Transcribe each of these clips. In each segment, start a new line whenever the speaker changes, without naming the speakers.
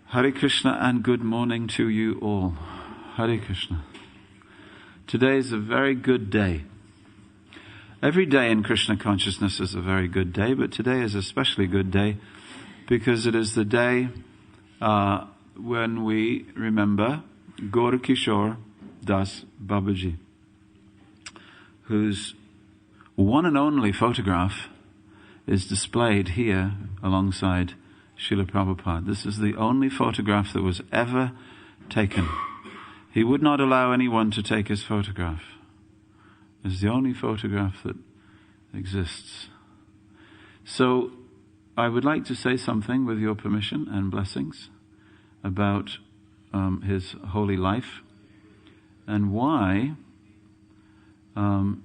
Hare Krishna and good morning to you all. Hare Krishna. Today is a very good day. Every day in Krishna consciousness is a very good day, but today is a especially good day because it is the day when we remember Gaur Kishor das Babaji, whose one and only photograph is displayed here alongside Srila Prabhupada. This is the only photograph that was ever taken. He would not allow anyone to take his photograph. It's the only photograph that exists. So, I would like to say something with your permission and blessings about his holy life and why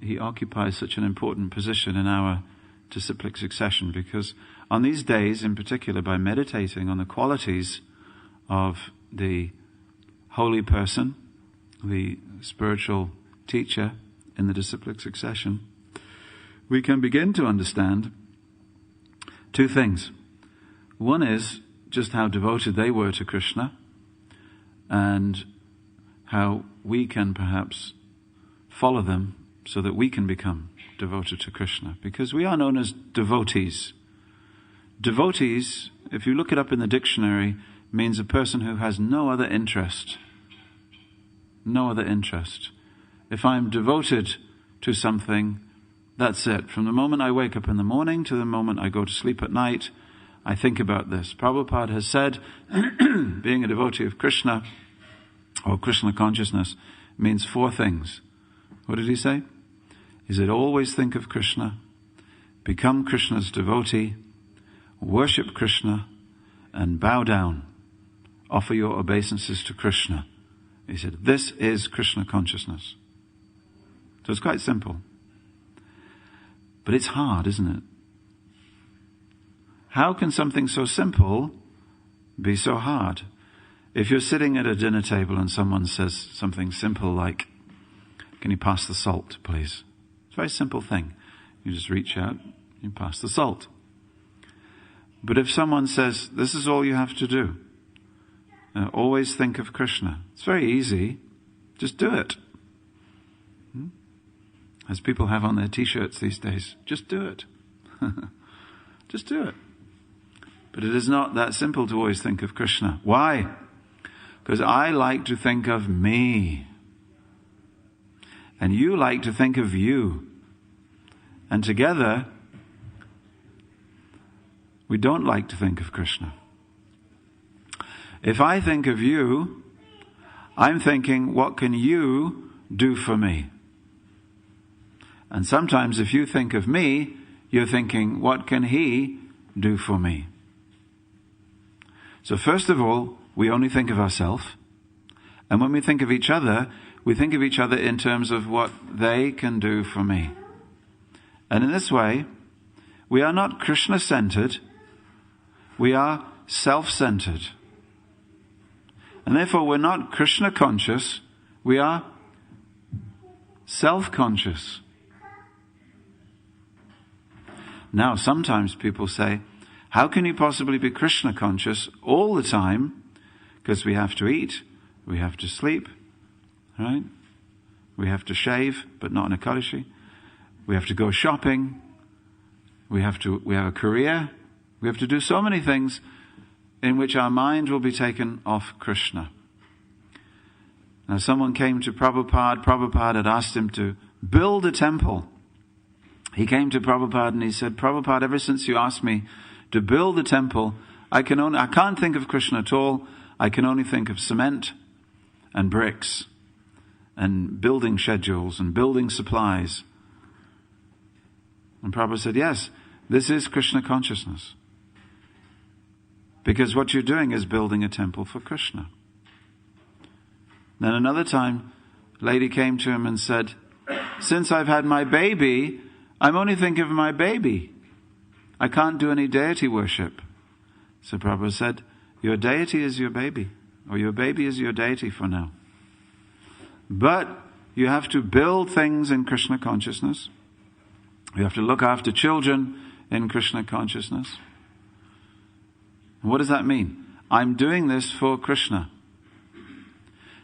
he occupies such an important position in our disciplic succession, because on these days in particular, by meditating on the qualities of the holy person, the spiritual teacher in the disciplic succession, we can begin to understand two things. One is just how devoted they were to Krishna and how we can perhaps follow them so that we can become devoted to Krishna, because we are known as devotees. Devotees, if you look it up in the dictionary, means a person who has no other interest. No other interest. If I'm devoted to something, that's it. From the moment I wake up in the morning to the moment I go to sleep at night, I think about this. Prabhupada has said, being a devotee of Krishna, or Krishna consciousness, means four things. What did he say? He said, always think of Krishna, become Krishna's devotee, worship Krishna, and bow down. Offer your obeisances to Krishna. He said, this is Krishna consciousness. So it's quite simple. But it's hard, isn't it? How can something so simple be so hard? If you're sitting at a dinner table and someone says something simple like, can you pass the salt, please? It's a very simple thing. You just reach out, you pass the salt. But if someone says, this is all you have to do, always think of Krishna, it's very easy, just do it. As people have on their t-shirts these days, just do it. Just do it. But it is not that simple to always think of Krishna. Why? Because I like to think of me. And you like to think of you. And together, we don't like to think of Krishna. If I think of you, I'm thinking, what can you do for me? And sometimes if you think of me, you're thinking, what can he do for me? So first of all, we only think of ourselves. And when we think of each other, we think of each other in terms of what they can do for me. And in this way, we are not Krishna-centered, we are self-centered. And therefore we're not Krishna-conscious, we are self-conscious. Now sometimes people say, how can you possibly be Krishna-conscious all the time? Because we have to eat, we have to sleep, right? We have to shave, but not in a kalashi. We have to go shopping. We have a career. We have to do so many things in which our mind will be taken off Krishna. Now someone came to Prabhupada. Prabhupada had asked him to build a temple. He came to Prabhupada and he said, Prabhupada, ever since you asked me to build a temple, I can't think of Krishna at all. I can only think of cement and bricks and building schedules and building supplies. And Prabhupada said, yes, this is Krishna consciousness. Because what you're doing is building a temple for Krishna. Then another time, a lady came to him and said, since I've had my baby, I'm only thinking of my baby. I can't do any deity worship. So Prabhupada said, your deity is your baby, or your baby is your deity for now. But you have to build things in Krishna consciousness. You have to look after children in Krishna consciousness. And what does that mean? I'm doing this for Krishna.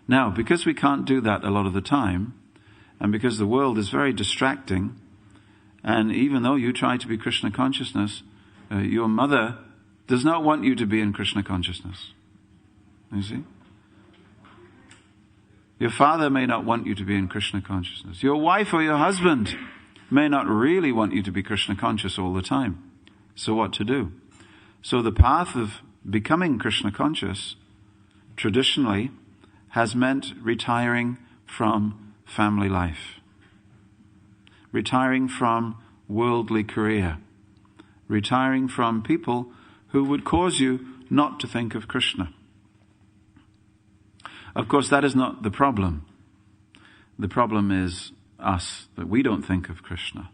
Now, because we can't do that a lot of the time, and because the world is very distracting, and even though you try to be Krishna consciousness, your mother does not want you to be in Krishna consciousness. You see? Your father may not want you to be in Krishna consciousness. Your wife or your husband may not really want you to be Krishna conscious all the time. So what to do? So the path of becoming Krishna conscious traditionally has meant retiring from family life, retiring from worldly career, retiring from people who would cause you not to think of Krishna. Of course, that is not the problem. The problem is us, that we don't think of Krishna.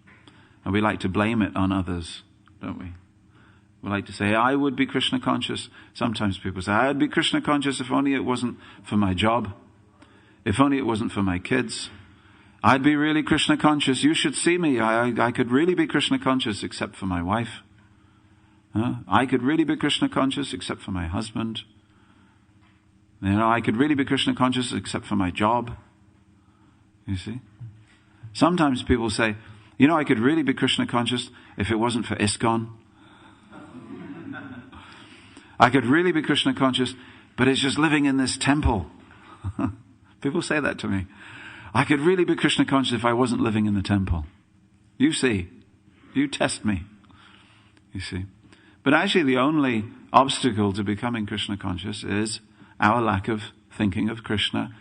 And we like to blame it on others, don't we? We like to say, I would be Krishna conscious. Sometimes people say, I'd be Krishna conscious if only it wasn't for my job. If only it wasn't for my kids. I'd be really Krishna conscious. You should see me. I could really be Krishna conscious except for my wife. I could really be Krishna conscious except for my husband. I could really be Krishna conscious except for my job. You see? Sometimes people say, I could really be Krishna conscious if it wasn't for ISKCON. I could really be Krishna conscious, but it's just living in this temple. People say that to me. I could really be Krishna conscious if I wasn't living in the temple. You see. You test me. You see. But actually the only obstacle to becoming Krishna conscious is our lack of thinking of Krishna,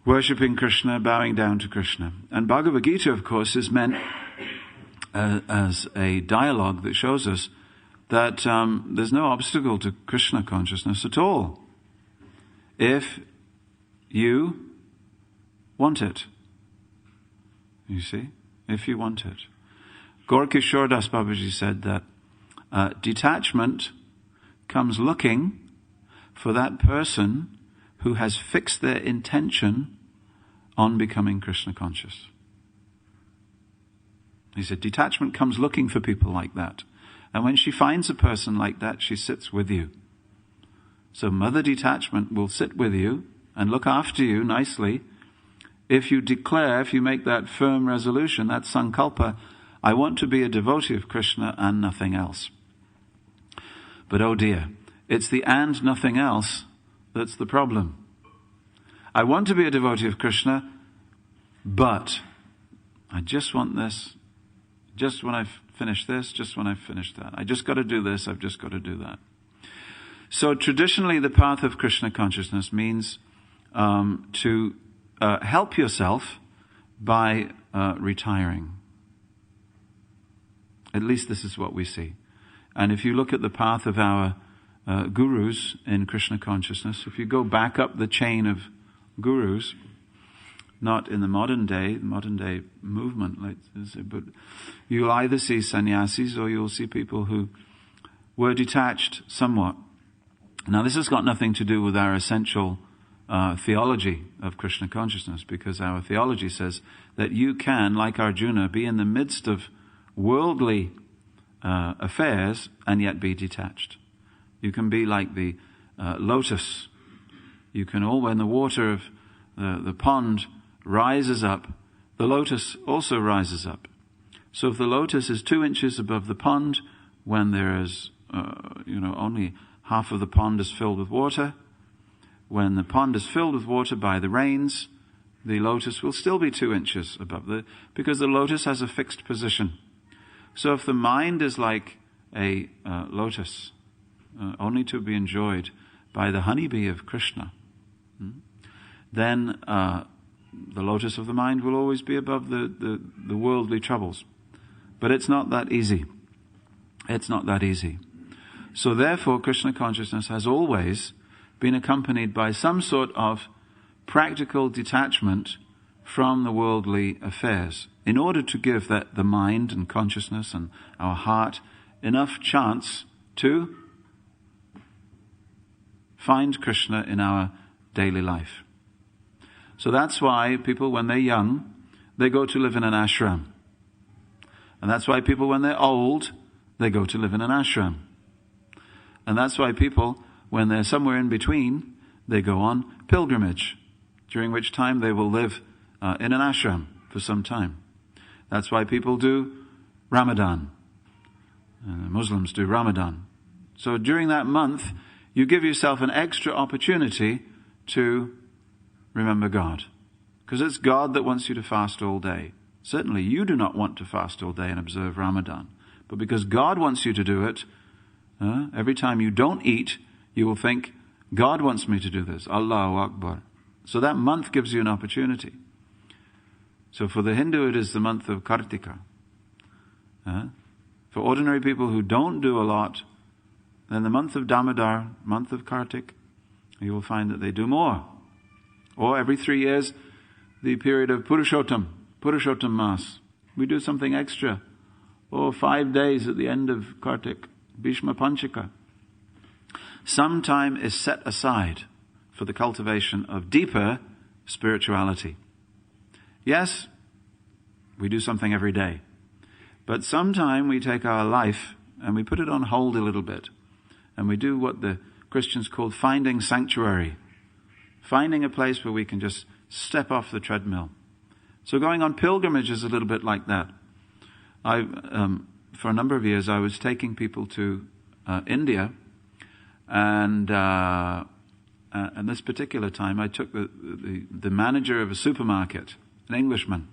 worshipping Krishna, bowing down to Krishna. And Bhagavad Gita, of course, is meant as a dialogue that shows us that there's no obstacle to Krishna consciousness at all, if you want it. You see? If you want it. Gaur Kishor das Babaji said that detachment comes looking for that person who has fixed their intention on becoming Krishna conscious. He said, detachment comes looking for people like that. And when she finds a person like that, she sits with you. So Mother Detachment will sit with you and look after you nicely if you declare, if you make that firm resolution, that sankalpa, I want to be a devotee of Krishna and nothing else. But oh dear, it's the and nothing else that's the problem. I want to be a devotee of Krishna, but I just want this, just when I've finished this, just when I've finished that. I just got to do this, I've just got to do that. So traditionally the path of Krishna consciousness means to help yourself by retiring. At least this is what we see. And if you look at the path of our gurus in Krishna consciousness, if you go back up the chain of gurus, not in the modern day movement, but you'll either see sannyasis or you'll see people who were detached somewhat. Now this has got nothing to do with our essential theology of Krishna consciousness, because our theology says that you can, like Arjuna, be in the midst of worldly affairs and yet be detached. You can be like the lotus. You can when the water of the pond rises up, the lotus also rises up. So if the lotus is 2 inches above the pond, when there is, only half of the pond is filled with water, when the pond is filled with water by the rains, the lotus will still be 2 inches above because the lotus has a fixed position. So if the mind is like a lotus, only to be enjoyed by the honeybee of Krishna, then the lotus of the mind will always be above the worldly troubles. But it's not that easy. It's not that easy. So therefore, Krishna consciousness has always been accompanied by some sort of practical detachment from the worldly affairs, in order to give the mind and consciousness and our heart enough chance to find Krishna in our daily life. So that's why people, when they're young, they go to live in an ashram. And that's why people, when they're old, they go to live in an ashram. And that's why people, when they're somewhere in between, they go on pilgrimage, during which time they will live in an ashram for some time. That's why people do Ramadan. Muslims do Ramadan. So during that month, you give yourself an extra opportunity to remember God. Because it's God that wants you to fast all day. Certainly you do not want to fast all day and observe Ramadan. But because God wants you to do it, every time you don't eat, you will think, God wants me to do this. Allahu Akbar. So that month gives you an opportunity. So for the Hindu, it is the month of Kartika. For ordinary people who don't do a lot, then the month of Damodar, month of Kartik, you will find that they do more. Or every 3 years, the period of Purushottam Mas. We do something extra. Or 5 days at the end of Kartik, Bhishma Panchaka. Some time is set aside for the cultivation of deeper spirituality. Yes, we do something every day. But sometime we take our life and we put it on hold a little bit. And we do what the Christians called finding sanctuary. Finding a place where we can just step off the treadmill. So going on pilgrimage is a little bit like that. For a number of years, I was taking people to India. And this particular time, I took the manager of a supermarket, an Englishman.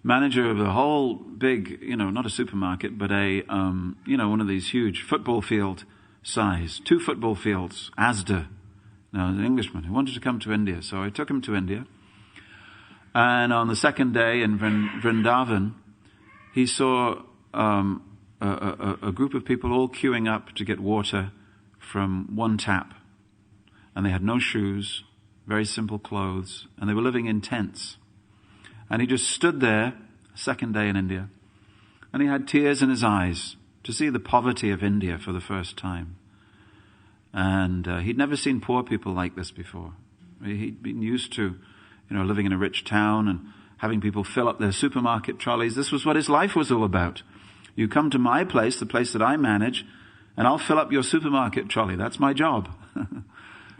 Manager of a whole big, not a supermarket, but one of these huge football field size, 2 football fields, Asda. Now, an Englishman who wanted to come to India. So I took him to India. And on the second day in Vrindavan, he saw a group of people all queuing up to get water from one tap. And they had no shoes, very simple clothes, and they were living in tents. And he just stood there, second day in India, and he had tears in his eyes to see the poverty of India for the first time. And he'd never seen poor people like this before. He'd been used to, living in a rich town and having people fill up their supermarket trolleys. This was what his life was all about. You come to my place, the place that I manage, and I'll fill up your supermarket trolley. That's my job.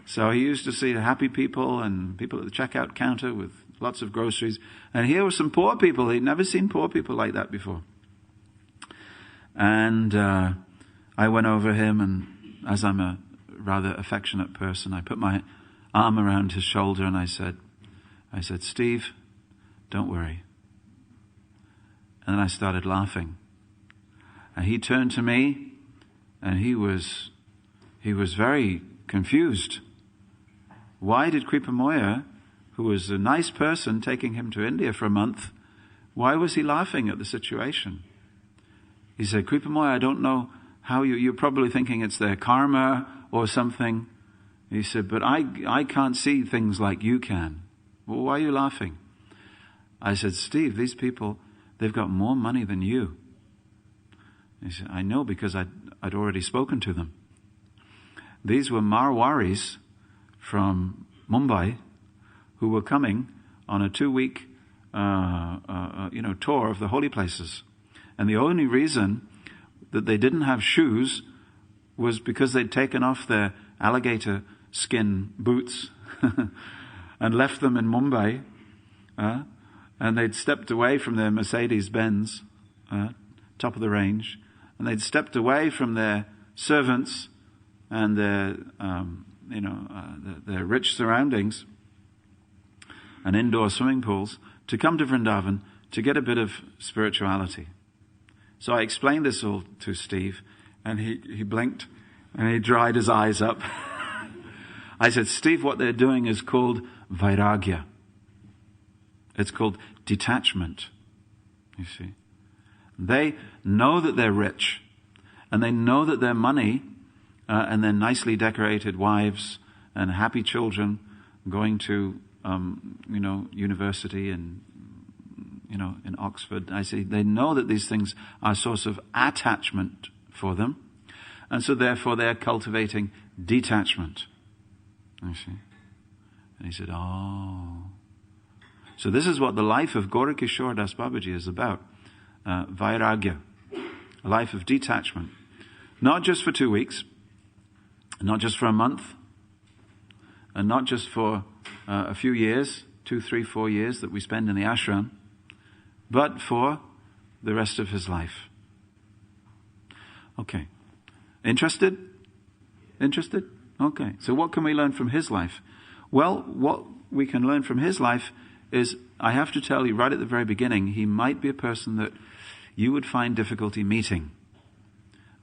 So he used to see happy people and people at the checkout counter with lots of groceries. And here were some poor people. He'd never seen poor people like that before. And I went over him, and as I'm a rather affectionate person, I put my arm around his shoulder and I said, Steve, don't worry. And then I started laughing. And he turned to me, and he was very confused. Why did Kripamoya, who was a nice person taking him to India for a month, why was he laughing at the situation? He said, Kripamoya, I don't know how you're probably thinking it's their karma or something. He said, but I can't see things like you can. Well, why are you laughing? I said, Steve, these people, they've got more money than you. He said, I know, because I'd already spoken to them. These were Marwaris from Mumbai who were coming on a 2-week, tour of the holy places. And the only reason that they didn't have shoes was because they'd taken off their alligator skin boots and left them in Mumbai. And they'd stepped away from their Mercedes-Benz, top of the range. And they'd stepped away from their servants and their rich surroundings and indoor swimming pools to come to Vrindavan to get a bit of spirituality. So I explained this all to Steve, and he blinked and he dried his eyes up. I said, Steve, what they're doing is called vairagya. It's called detachment, you see. They know that they're rich, and they know that their money and their nicely decorated wives and happy children going to, university and, in Oxford. I say they know that these things are a source of attachment for them, and so therefore they're cultivating detachment. You see. And he said, oh. So this is what the life of Kishor das Babaji is about. Vairagya, a life of detachment. Not just for 2 weeks, not just for a month, and not just for a few years, 2, 3, 4 years that we spend in the ashram, but for the rest of his life. Okay. Interested? Interested? Okay. So what can we learn from his life? Well, what we can learn from his life is, I have to tell you right at the very beginning, he might be a person that you would find difficulty meeting.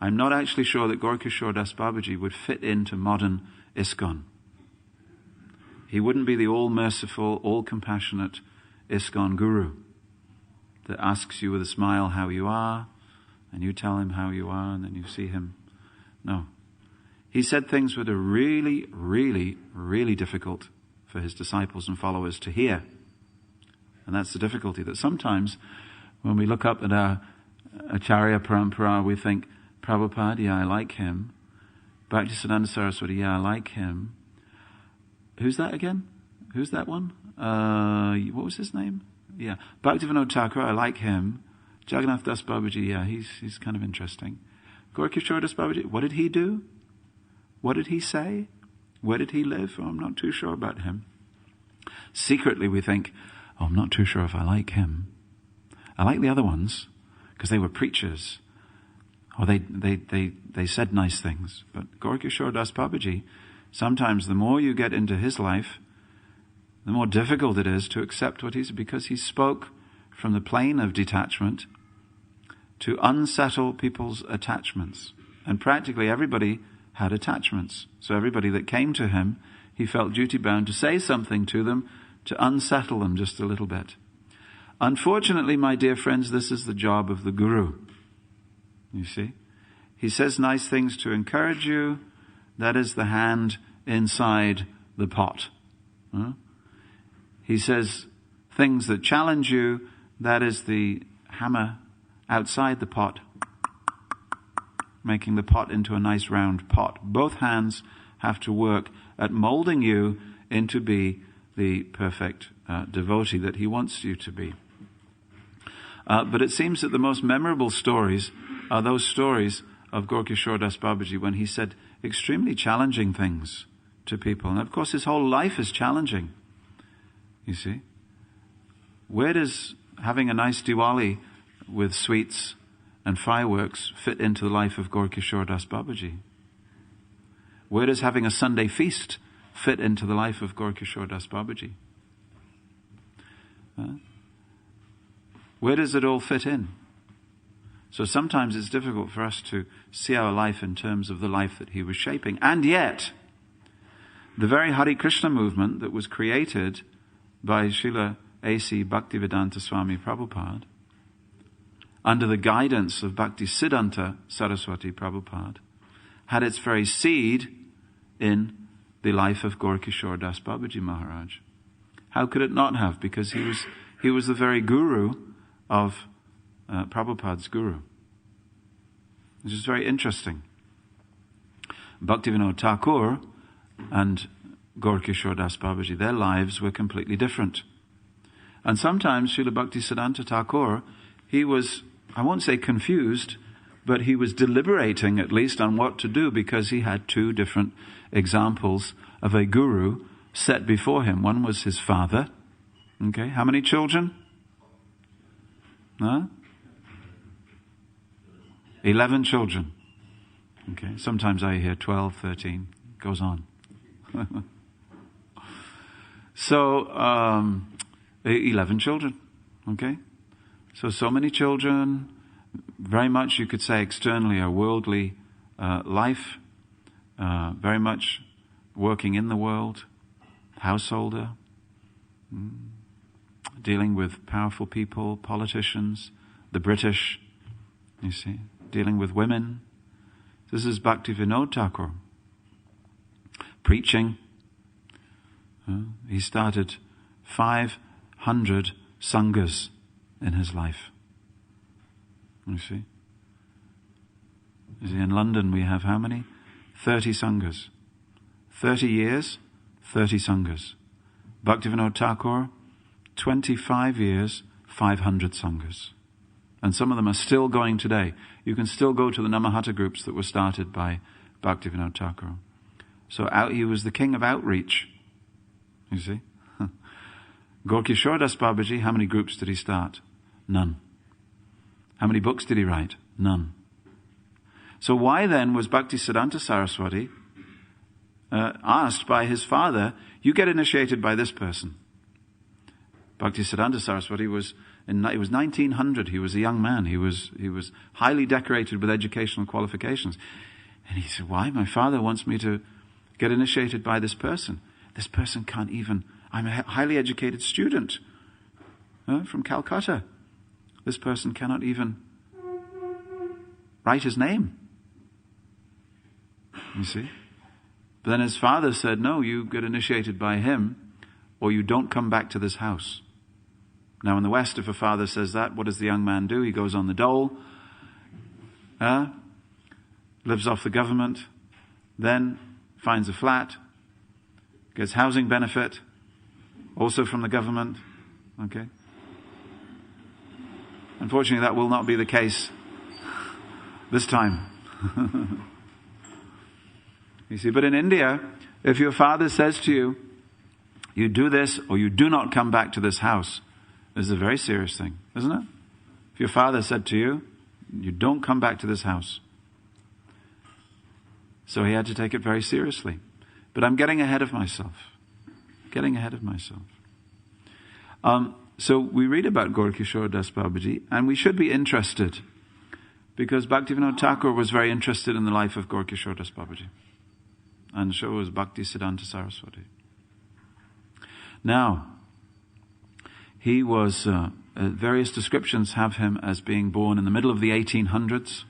I'm not actually sure that Gaur Kishor das Babaji would fit into modern ISKCON. He wouldn't be the all-merciful, all-compassionate ISKCON guru that asks you with a smile how you are, and you tell him how you are, and then you see him. No. He said things that are really, really, really difficult for his disciples and followers to hear. And that's the difficulty, that sometimes when we look up at our Acharya Parampara, we think, Prabhupada, yeah, I like him. Bhaktisiddhanta Saraswati, yeah, I like him. Who's that again? Who's that one? What was his name? Yeah. Bhaktivinoda Thakur, I like him. Jagannath Das Babaji, yeah, he's kind of interesting. Gaur Kishor das Babaji, what did he do? What did he say? Where did he live? Oh, I'm not too sure about him. Secretly we think, oh, I'm not too sure if I like him. I like the other ones, because they were preachers. Or they said nice things. But Gaur Kishor das Babaji, sometimes the more you get into his life, the more difficult it is to accept what he's, because he spoke from the plane of detachment to unsettle people's attachments. And practically everybody had attachments. So everybody that came to him, he felt duty bound to say something to them to unsettle them just a little bit. Unfortunately, my dear friends, this is the job of the guru. You see? He says nice things to encourage you. That is the hand inside the pot. Huh? He says things that challenge you. That is the hammer outside the pot, making the pot into a nice round pot. Both hands have to work at molding you into be the perfect devotee that he wants you to be. But it seems that the most memorable stories are those stories of Gaur Kishor das Babaji when he said extremely challenging things to people. And of course his whole life is challenging. You see? Where does having a nice Diwali with sweets and fireworks fit into the life of Gaur Kishor das Babaji? Where does having a Sunday feast fit into the life of Gaur Kishor das Babaji? Where does it all fit in? So sometimes it's difficult for us to see our life in terms of the life that he was shaping. And yet, the very Hare Krishna movement that was created by Srila A.C. Bhaktivedanta Swami Prabhupada, under the guidance of Bhaktisiddhanta Saraswati Prabhupada, had its very seed in the life of Gaur Kishor das Babaji Maharaj. How could it not have? Because he was the very guru of Prabhupada's guru. Which is very interesting. Bhaktivinoda Thakur and Gaur Kishor das Babaji, their lives were completely different. And sometimes Srila Bhaktisiddhanta Thakur, he was, I won't say confused, but he was deliberating at least on what to do, because he had two different examples of a guru set before him. One was his father. Okay, how many children? 11 children. Okay, sometimes I hear 12, 13. Goes on. So, 11 children. Okay? So many children, very much you could say externally a worldly life, very much working in the world, householder, dealing with powerful people, politicians, the British, you see, dealing with women. This is Bhaktivinoda Thakur. Preaching. He started 500 sanghas in his life. You see? In London we have how many? 30 sanghas. 30 years, 30 sanghas. Bhaktivinoda Thakur, 25 years, 500 sanghas. And some of them are still going today. You can still go to the Namahata groups that were started by Bhaktivinoda Thakur. So he was the king of outreach. You see? Gaur Kishor das Babaji, how many groups did he start? None. How many books did he write? None. So why then was Bhaktisiddhanta Saraswati asked by his father, you get initiated by this person? Bhaktisiddhanta Saraswati was 1900. He was a young man. He was highly decorated with educational qualifications. And he said, why? My father wants me to get initiated by this person. This person can't even, I'm a highly educated student from Calcutta. This person cannot even write his name. You see? But then his father said, no, you get initiated by him or you don't come back to this house. Now in the West, if a father says that, what does the young man do? He goes on the dole, lives off the government, then finds a flat, gets housing benefit, also from the government. Okay? Unfortunately, that will not be the case this time. You see, but in India, if your father says to you, you do this or you do not come back to this house, this is a very serious thing, isn't it? If your father said to you, you don't come back to this house. So he had to take it very seriously. But I'm getting ahead of myself. So we read about Gaur Kishor das Babaji, and we should be interested, because Bhaktivinoda Thakur was very interested in the life of Gaur Kishor das Babaji. And so was Bhaktisiddhanta Saraswati. Now, he was, various descriptions have him as being born in the middle of the 1800s.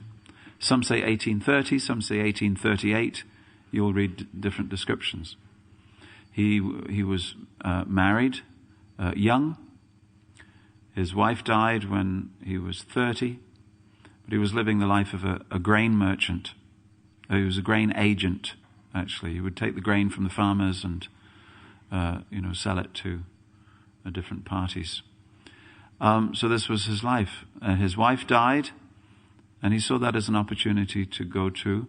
Some say 1830, some say 1838. You'll read different descriptions. He was married young. His wife died when he was 30, but he was living the life of a grain merchant. He was a grain agent, actually. He would take the grain from the farmers and sell it to different parties. So this was his life. His wife died, and he saw that as an opportunity to go to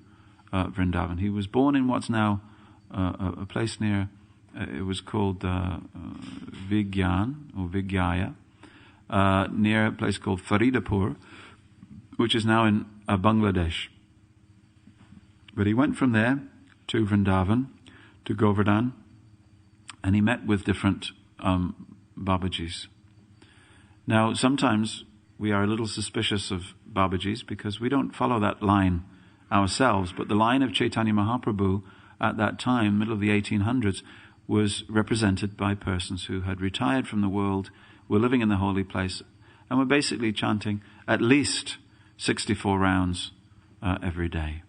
Vrindavan. He was born in what's now a place near, it was called Vigyan, or Vigyaya, near a place called Faridapur, which is now in Bangladesh. But he went from there to Vrindavan, to Govardhan, and he met with different Babajis. Now, sometimes we are a little suspicious of Babajis because we don't follow that line ourselves, but the line of Chaitanya Mahaprabhu at that time, middle of the 1800s, was represented by persons who had retired from the world, were living in the holy place, and were basically chanting at least 64 rounds every day.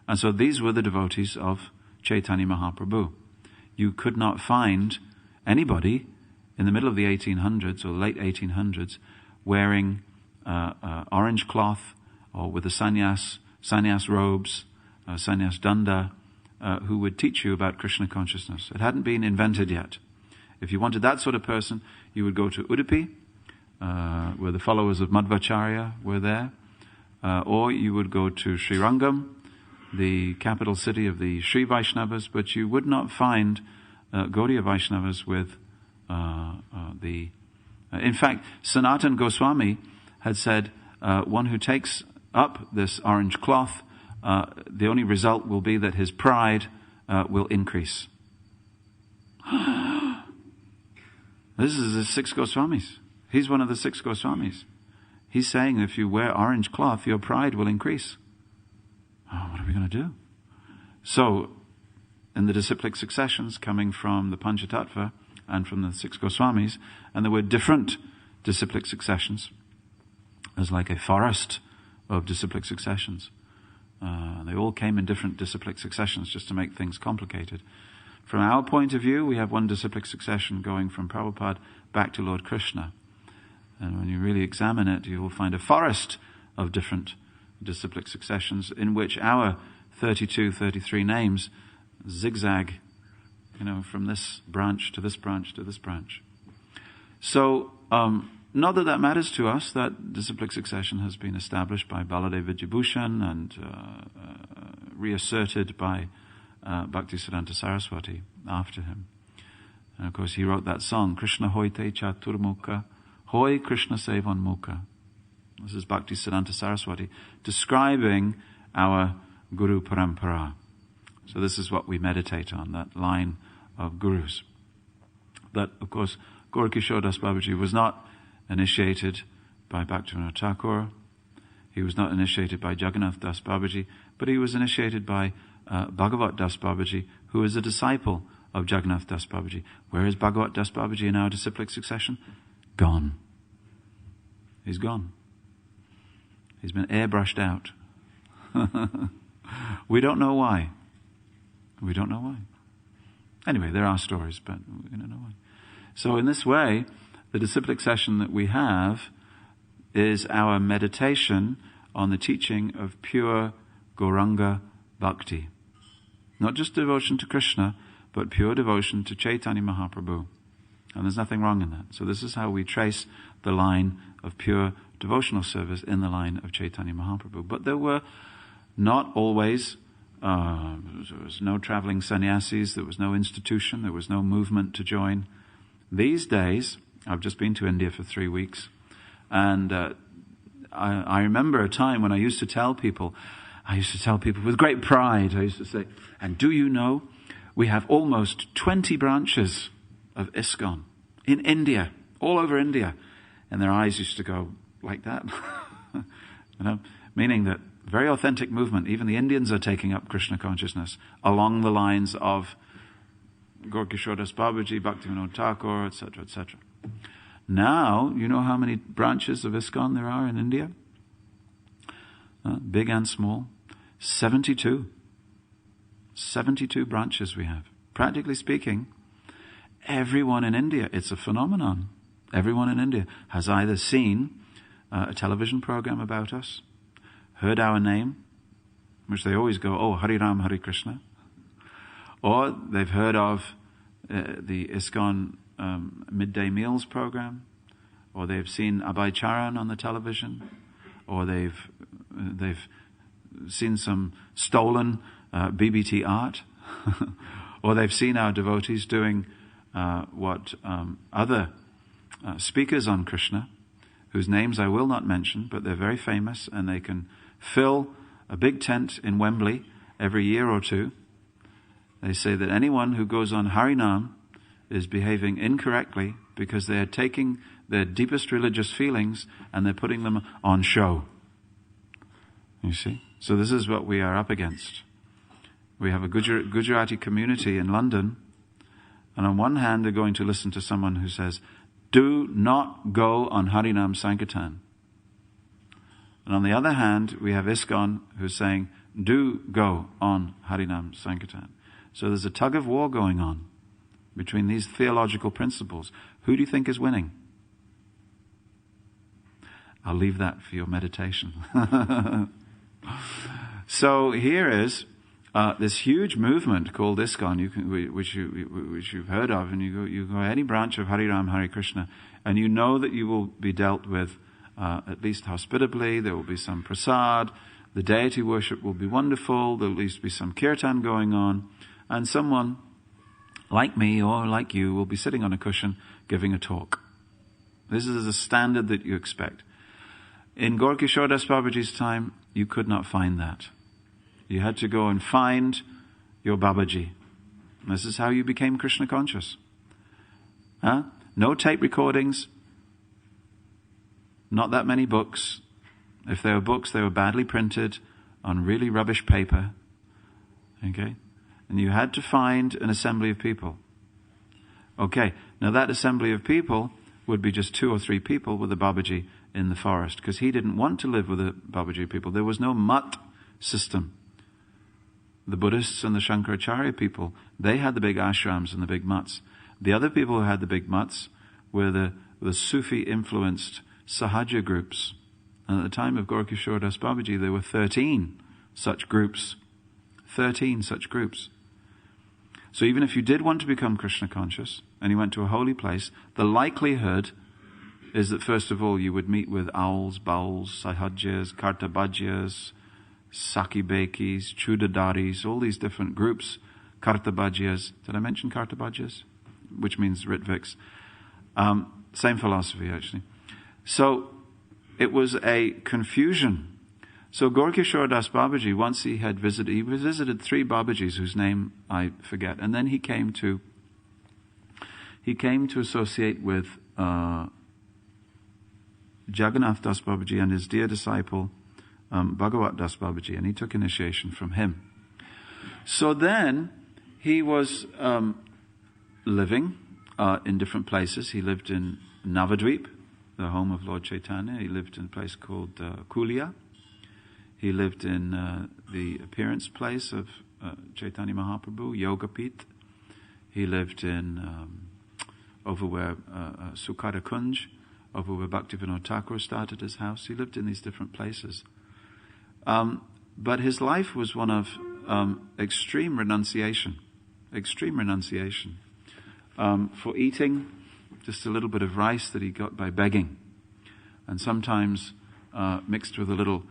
And so these were the devotees of Chaitanya Mahaprabhu. You could not find anybody in the middle of the 1800s or late 1800s wearing orange cloth or with a sannyas robes, sannyas danda, who would teach you about Krishna consciousness. It hadn't been invented yet. If you wanted that sort of person, you would go to Udupi, where the followers of Madhvacharya were there, or you would go to Srirangam, the capital city of the Sri Vaishnavas, but you would not find Gaudiya Vaishnavas with in fact, Sanatan Goswami had said, one who takes up this orange cloth, the only result will be that his pride will increase. This is the 6 Goswamis. He's one of the 6 Goswamis. He's saying if you wear orange cloth, your pride will increase. Oh, what are we going to do? So, in the disciplic successions coming from the Panchatattva and from the 6 Goswamis, and there were different disciplic successions. There's like a forest of disciplic successions. They all came in different disciplic successions just to make things complicated. From our point of view, we have one disciplic succession going from Prabhupada back to Lord Krishna. And when you really examine it, you will find a forest of different disciplic successions in which our 32, 33 names zigzag, from this branch to this branch to this branch. So, Not that that matters to us, that disciplic succession has been established by Baladeva Vijayabhushan and reasserted by Bhaktisiddhanta Saraswati after him. And of course he wrote that song, Krishna hoite chaturmukha, hoy Krishna sevan mukha. This is Bhaktisiddhanta Saraswati describing our Guru Parampara. So this is what we meditate on, that line of gurus. But of course, Gaur Kishor das Babaji was not initiated by Bhaktivinoda Thakur. He was not initiated by Jagannath Das Babaji, but he was initiated by Bhagavat Das Babaji, who is a disciple of Jagannath Das Babaji. Where is Bhagavat Das Babaji in our disciplic succession? Gone. He's gone. He's been airbrushed out. We don't know why. We don't know why. Anyway, there are stories, but we don't know why. So in this way, the disciplic session that we have is our meditation on the teaching of pure Gauranga Bhakti. Not just devotion to Krishna, but pure devotion to Chaitanya Mahaprabhu. And there's nothing wrong in that. So this is how we trace the line of pure devotional service in the line of Chaitanya Mahaprabhu. But there were not always, there was no traveling sannyasis, there was no institution, there was no movement to join. These days, I've just been to India for 3 weeks, and I remember a time when I used to tell people with great pride, I used to say, and do you know, we have almost 20 branches of ISKCON in India, all over India. And their eyes used to go like that. Meaning that very authentic movement, even the Indians are taking up Krishna consciousness along the lines of Gaur Kishor das Babaji, Bhaktivinoda Thakur, etc., etc. Now, you know how many branches of ISKCON there are in India? Big and small. 72. 72 branches we have. Practically speaking, everyone in India, it's a phenomenon. Everyone in India has either seen a television program about us, heard our name, which they always go, oh, Hari Ram, Hari Krishna, or they've heard of the ISKCON midday meals program, or they've seen Abhay Charan on the television, or they've seen some stolen BBT art, or they've seen our devotees doing what other speakers on Krishna, whose names I will not mention, but they're very famous, and they can fill a big tent in Wembley every year or two. They say that anyone who goes on Harinam is behaving incorrectly because they are taking their deepest religious feelings and they're putting them on show. You see? So this is what we are up against. We have a Gujarati community in London, and on one hand they're going to listen to someone who says, do not go on Harinam Sankirtan. And on the other hand, we have ISKCON who's saying, do go on Harinam Sankirtan. So there's a tug of war going on between these theological principles. Who do you think is winning? I'll leave that for your meditation. So here is this huge movement called ISKCON, which you've heard of, and you go any branch of Hari Ram, Hare Krishna, and you know that you will be dealt with at least hospitably. There will be some prasad. The deity worship will be wonderful. There will at least be some kirtan going on, and someone like me or like you will be sitting on a cushion giving a talk. This is a standard that you expect. In Gaur Kishor das Babaji's time, you could not find that. You had to go and find your Babaji. This is how you became Krishna conscious. No tape recordings, not that many books. If there were books, they were badly printed on really rubbish paper. Okay? And you had to find an assembly of people. Okay, now that assembly of people would be just 2 or 3 people with a Babaji in the forest, because he didn't want to live with the Babaji people. There was no mutt system. The Buddhists and the Shankaracharya people, they had the big ashrams and the big mutts. The other people who had the big mutts were the Sufi-influenced Sahaja groups. And at the time of Gaur Kishor das Babaji, there were 13 such groups. 13 such groups. So even if you did want to become Krishna conscious, and you went to a holy place, the likelihood is that first of all you would meet with owls, bowls, sahajyas, kartabajyas, sakibekis, chudadaris, all these different groups, kartabajyas. Did I mention kartabajyas? Which means Ritviks. Same philosophy, actually. So it was a confusion. So Gaur Kishor das Babaji, once he visited 3 Babajis whose name I forget, and then he came to associate with Jagannath Das Babaji and his dear disciple Bhagavat Das Babaji, and he took initiation from him. So then he was living in different places. He lived in Navadvip, the home of Lord Chaitanya. He lived in a place called Kulia. He lived in the appearance place of Chaitanya Mahaprabhu, Yogapit. He lived in over where Sukara Kunj, over where Bhaktivinoda Thakur started his house. He lived in these different places. But his life was one of extreme renunciation. For eating just a little bit of rice that he got by begging, and sometimes mixed with a little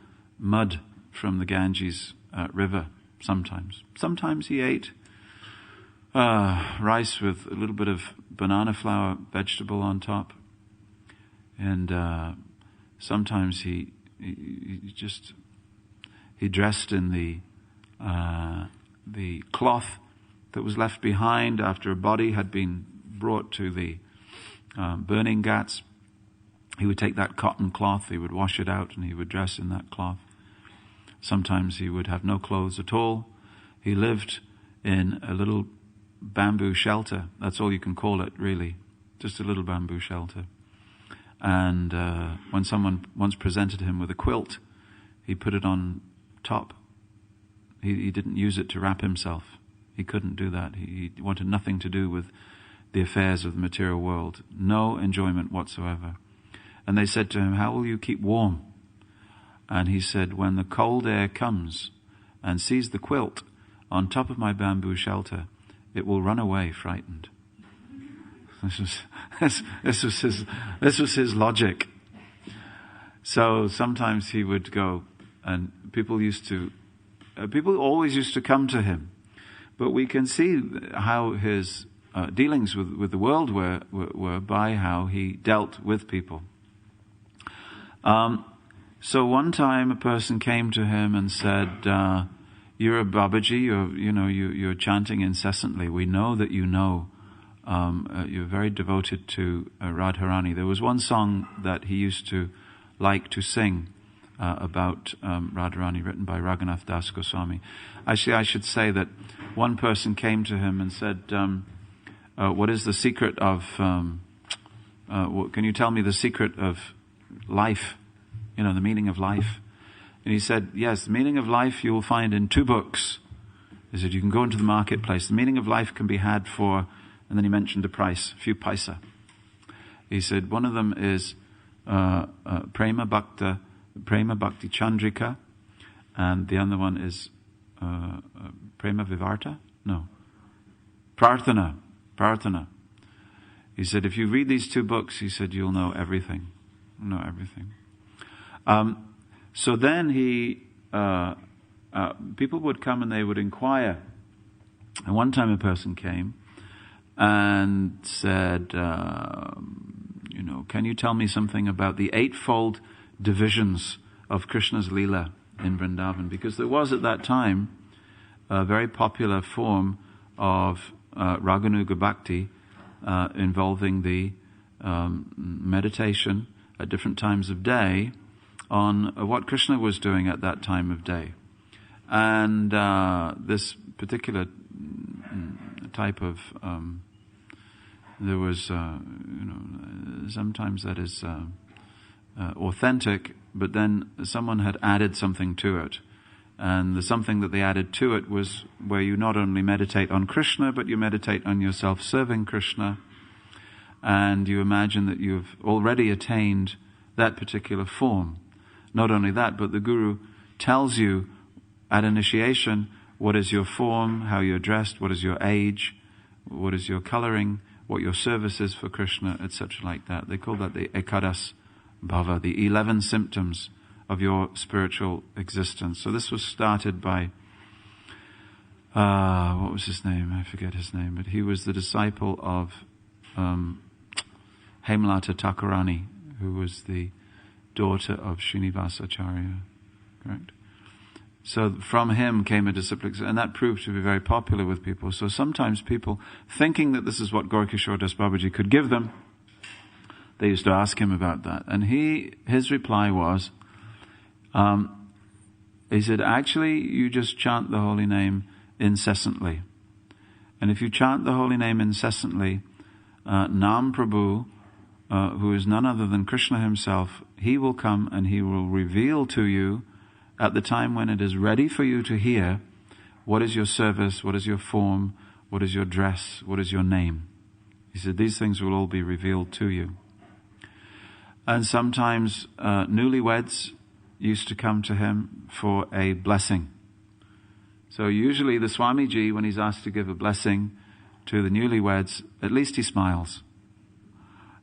mud from the Ganges river. Sometimes he ate rice with a little bit of banana flour vegetable on top, and sometimes he dressed in the cloth that was left behind after a body had been brought to the burning ghats. He would take that cotton cloth, he would wash it out, and he would dress in that cloth. Sometimes he would have no clothes at all. He lived in a little bamboo shelter. That's all you can call it, really. Just a little bamboo shelter. And when someone once presented him with a quilt, he put it on top. He didn't use it to wrap himself. He couldn't do that. He wanted nothing to do with the affairs of the material world. No enjoyment whatsoever. And they said to him, "How will you keep warm?" And he said, "When the cold air comes and sees the quilt on top of my bamboo shelter, it will run away frightened." This was his logic. So sometimes he would go, and people always used to come to him. But we can see how his dealings with the world were by how he dealt with people. So one time a person came to him and said, "You're a Babaji. You're chanting incessantly. We know that you know. You're very devoted to Radharani." There was one song that he used to like to sing about Radharani, written by Raghunath Das Goswami. Actually, I should say that one person came to him and said, "What is the secret of? Can you tell me the secret of life? The meaning of life?" And he said, "Yes, the meaning of life you will find in 2 books." He said, "You can go into the marketplace. The meaning of life can be had for," and then he mentioned a price, a few paisa. He said, one of them is Prema Bhakti Chandrika, and the other one is Prema Vivarta? No. Prarthana. He said, if you read these 2 books, he said, you'll know everything. So then people would come and they would inquire. And one time a person came and said, can you tell me something about the 8-fold divisions of Krishna's Leela in Vrindavan? Because there was at that time a very popular form of Raganuga Bhakti involving the meditation at different times of day on what Krishna was doing at that time of day. And this particular type of there was sometimes that is authentic, but then someone had added something to it, and the something that they added to it was where you not only meditate on Krishna, but you meditate on yourself serving Krishna, and you imagine that you've already attained that particular form. Not only that, but the Guru tells you at initiation what is your form, how you're dressed, what is your age, what is your coloring, what your service is for Krishna, etc. like that. They call that the Ekadas Bhava, the 11 symptoms of your spiritual existence. So this was started by, what was his name? I forget his name, but he was the disciple of Hemalata Thakurani, who was the daughter of Srinivasacharya, correct? So from him came a disciplic, and that proved to be very popular with people. So sometimes people, thinking that this is what Gaur Kishor das Babaji could give them, they used to ask him about that. And his reply was, he said, actually, you just chant the holy name incessantly. And if you chant the holy name incessantly, Nam Prabhu, who is none other than Krishna himself, he will come and he will reveal to you at the time when it is ready for you to hear what is your service, what is your form, what is your dress, what is your name. He said, these things will all be revealed to you. And sometimes newlyweds used to come to him for a blessing. So usually the Swamiji, when he's asked to give a blessing to the newlyweds, at least he smiles.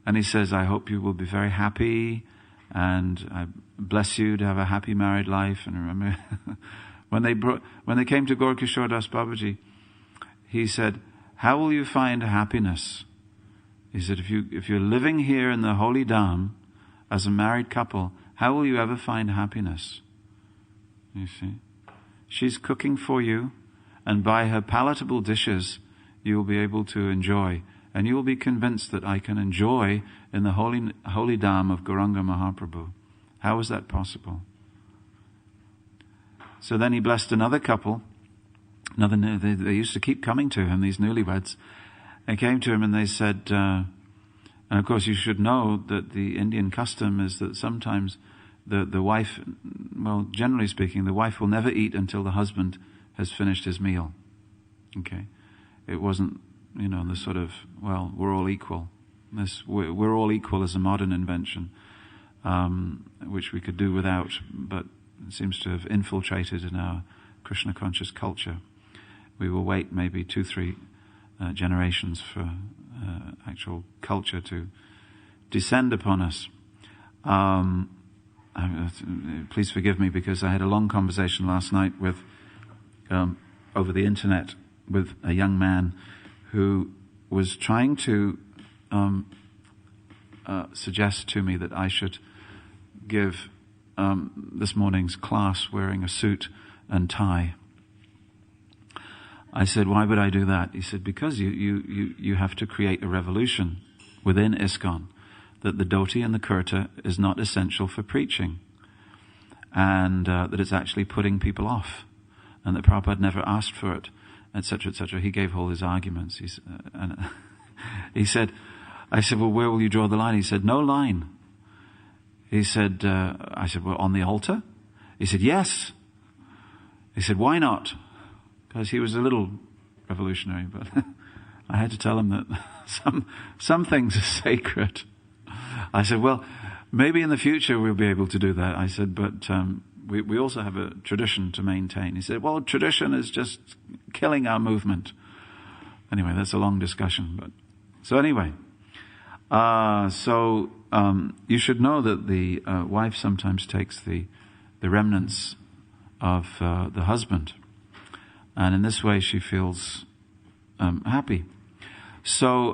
And he says, I hope you will be very happy, and I bless you to have a happy married life. And remember, when they came to Gaur Kishor das Babaji, he said, how will you find happiness? He said, if you're living here in the holy Dham as a married couple, how will you ever find happiness? You see, she's cooking for you, and by her palatable dishes, you will be able to enjoy. And you will be convinced that I can enjoy in the holy Dham of Gauranga Mahaprabhu. How is that possible? So then he blessed another couple. They used to keep coming to him, these newlyweds. They came to him and they said, and of course you should know that the Indian custom is that sometimes the wife, well, generally speaking, the wife will never eat until the husband has finished his meal. Okay? It wasn't, the sort of, well, we're all equal. We're all equal is a modern invention, which we could do without, but it seems to have infiltrated in our Krishna conscious culture. We will wait maybe 2-3 generations for actual culture to descend upon us. Please forgive me, because I had a long conversation last night with over the internet with a young man who was trying to suggest to me that I should give this morning's class wearing a suit and tie. I said, why would I do that? He said, because you have to create a revolution within ISKCON, that the dhoti and the kurta is not essential for preaching, and that it's actually putting people off, and that Prabhupada never asked for it, etc., etc. He gave all his arguments. He said, I said, well, where will you draw the line? He said, no line. He said, I said, well, on the altar? He said, yes. He said, why not? Because he was a little revolutionary, but I had to tell him that some things are sacred. I said, well, maybe in the future we'll be able to do that. I said, but we also have a tradition to maintain. He said, well, tradition is just killing our movement. Anyway, that's a long discussion. But so anyway, you should know that the wife sometimes takes the remnants of the husband, and in this way she feels happy. So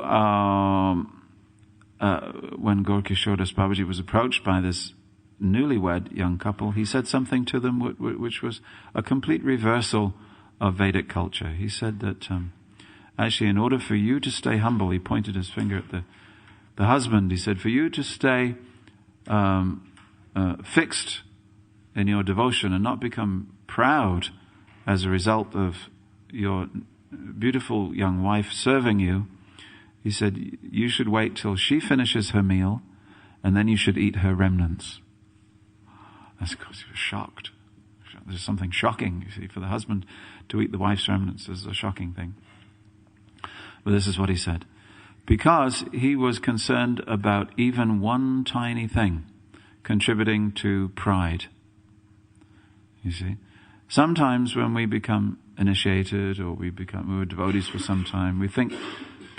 when Gaur Kishor das Babaji was approached by this newlywed young couple, he said something to them which was a complete reversal of Vedic culture. He said that actually, in order for you to stay humble, he pointed his finger at the husband. He said, for you to stay fixed in your devotion and not become proud as a result of your beautiful young wife serving you, he said, you should wait till she finishes her meal, and then you should eat her remnants. That's because he was shocked. There's something shocking, you see, for the husband to eat the wife's remnants is a shocking thing. But this is what he said. Because he was concerned about even one tiny thing contributing to pride. You see? Sometimes when we become initiated, or we're devotees for some time, we think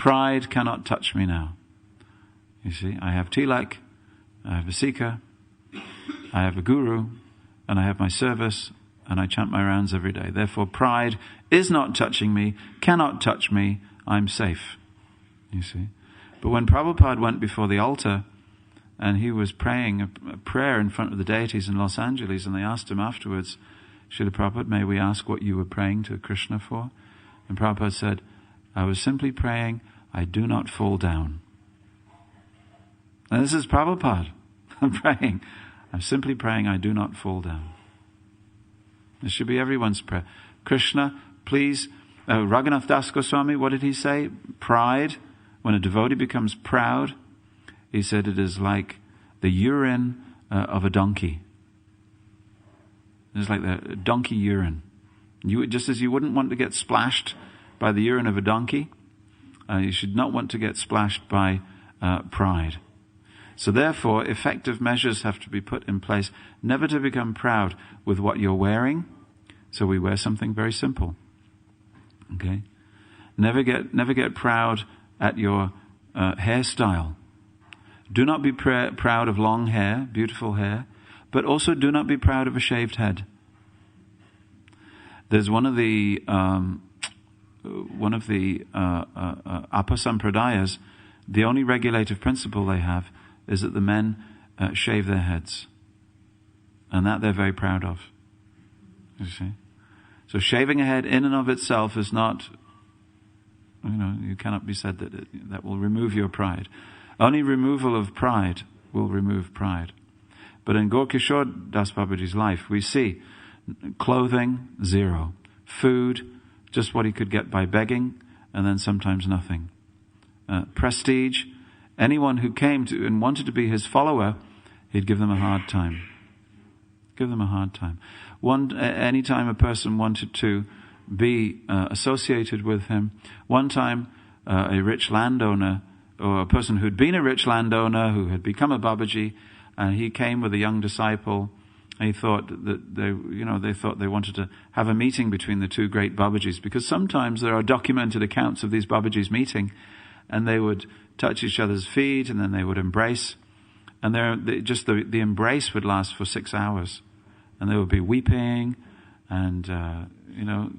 Pride cannot touch me now. You see, I have tilak, I have a Sikha, I have a guru, and I have my service, and I chant my rounds every day. Therefore, pride is not touching me, cannot touch me, I'm safe. You see. But when Prabhupada went before the altar, and he was praying a prayer in front of the deities in Los Angeles, and they asked him afterwards, Srila Prabhupada, may we ask what you were praying to Krishna for? And Prabhupada said, I was simply praying, I do not fall down. And this is Prabhupada. I'm simply praying, I do not fall down. This should be everyone's prayer. Krishna, please, Raghunath Das Goswami, what did he say? Pride, when a devotee becomes proud, he said it is like the urine of a donkey. It's like the donkey urine. Just as you wouldn't want to get splashed by the urine of a donkey, you should not want to get splashed by pride. So therefore, effective measures have to be put in place, never to become proud with what you're wearing. So we wear something very simple. Okay? Never get proud at your hairstyle. Do not be proud of long hair, beautiful hair, but also do not be proud of a shaved head. There's one of the Apasampradayas, the only regulative principle they have is that the men shave their heads. And that they're very proud of. You see? So shaving a head in and of itself is not, you cannot be said that will remove your pride. Only removal of pride will remove pride. But in Gaur Kishor das Babaji's life, we see clothing, zero. Food, just what he could get by begging, and then sometimes nothing. Prestige, anyone who came to and wanted to be his follower, he'd give them a hard time. Anytime a person wanted to be associated with him, one time a rich landowner, or a person who'd been a rich landowner, who had become a Babaji, and he came with a young disciple. He thought that they thought they wanted to have a meeting between the two great Babajis, because sometimes there are documented accounts of these Babajis meeting, and they would touch each other's feet, and then they would embrace, and the embrace would last for 6 hours, and they would be weeping, and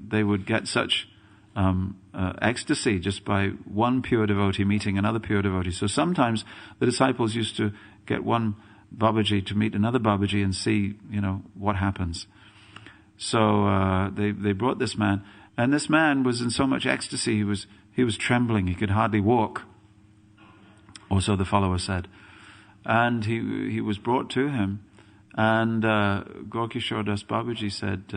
they would get such ecstasy just by one pure devotee meeting another pure devotee. So sometimes the disciples used to get one Babaji to meet another Babaji and see, what happens. So they brought this man, and this man was in so much ecstasy, he was trembling, he could hardly walk, or so the follower said. And he was brought to him, and Gaur Kishor das Babaji said,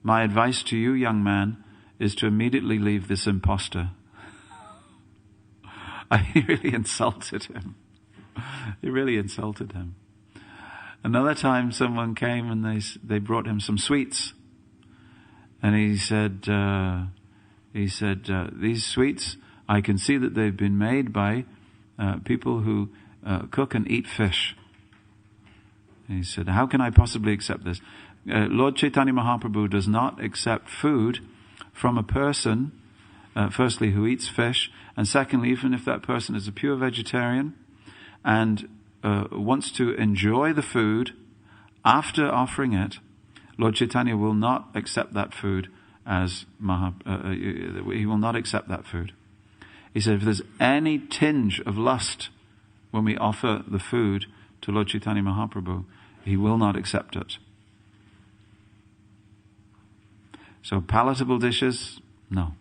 my advice to you, young man, is to immediately leave this imposter. He really insulted him. He really insulted him. Another time someone came and they brought him some sweets. And he said, these sweets, I can see that they've been made by people who cook and eat fish. And he said, how can I possibly accept this? Lord Chaitanya Mahaprabhu does not accept food from a person, firstly, who eats fish, and secondly, even if that person is a pure vegetarian and wants to enjoy the food after offering it, Lord Chaitanya will not accept that food as he will not accept that food. He said, if there's any tinge of lust when we offer the food to Lord Chaitanya Mahaprabhu, he will not accept it. So palatable dishes, no.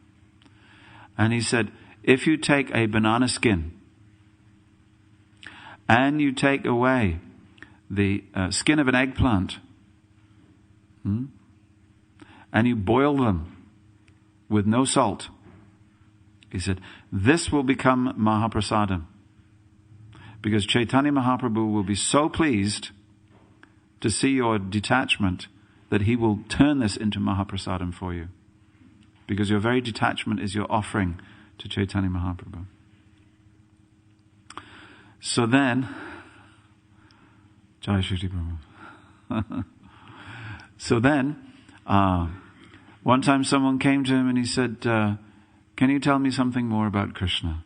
And he said, if you take a banana skin and you take away the skin of an eggplant, and you boil them with no salt, he said, this will become Mahaprasadam. Because Chaitanya Mahaprabhu will be so pleased to see your detachment that he will turn this into Mahaprasadam for you. Because your very detachment is your offering to Chaitanya Mahaprabhu. So then, Jai Shri Prabhu. So then, one time someone came to him and he said, can you tell me something more about Krishna?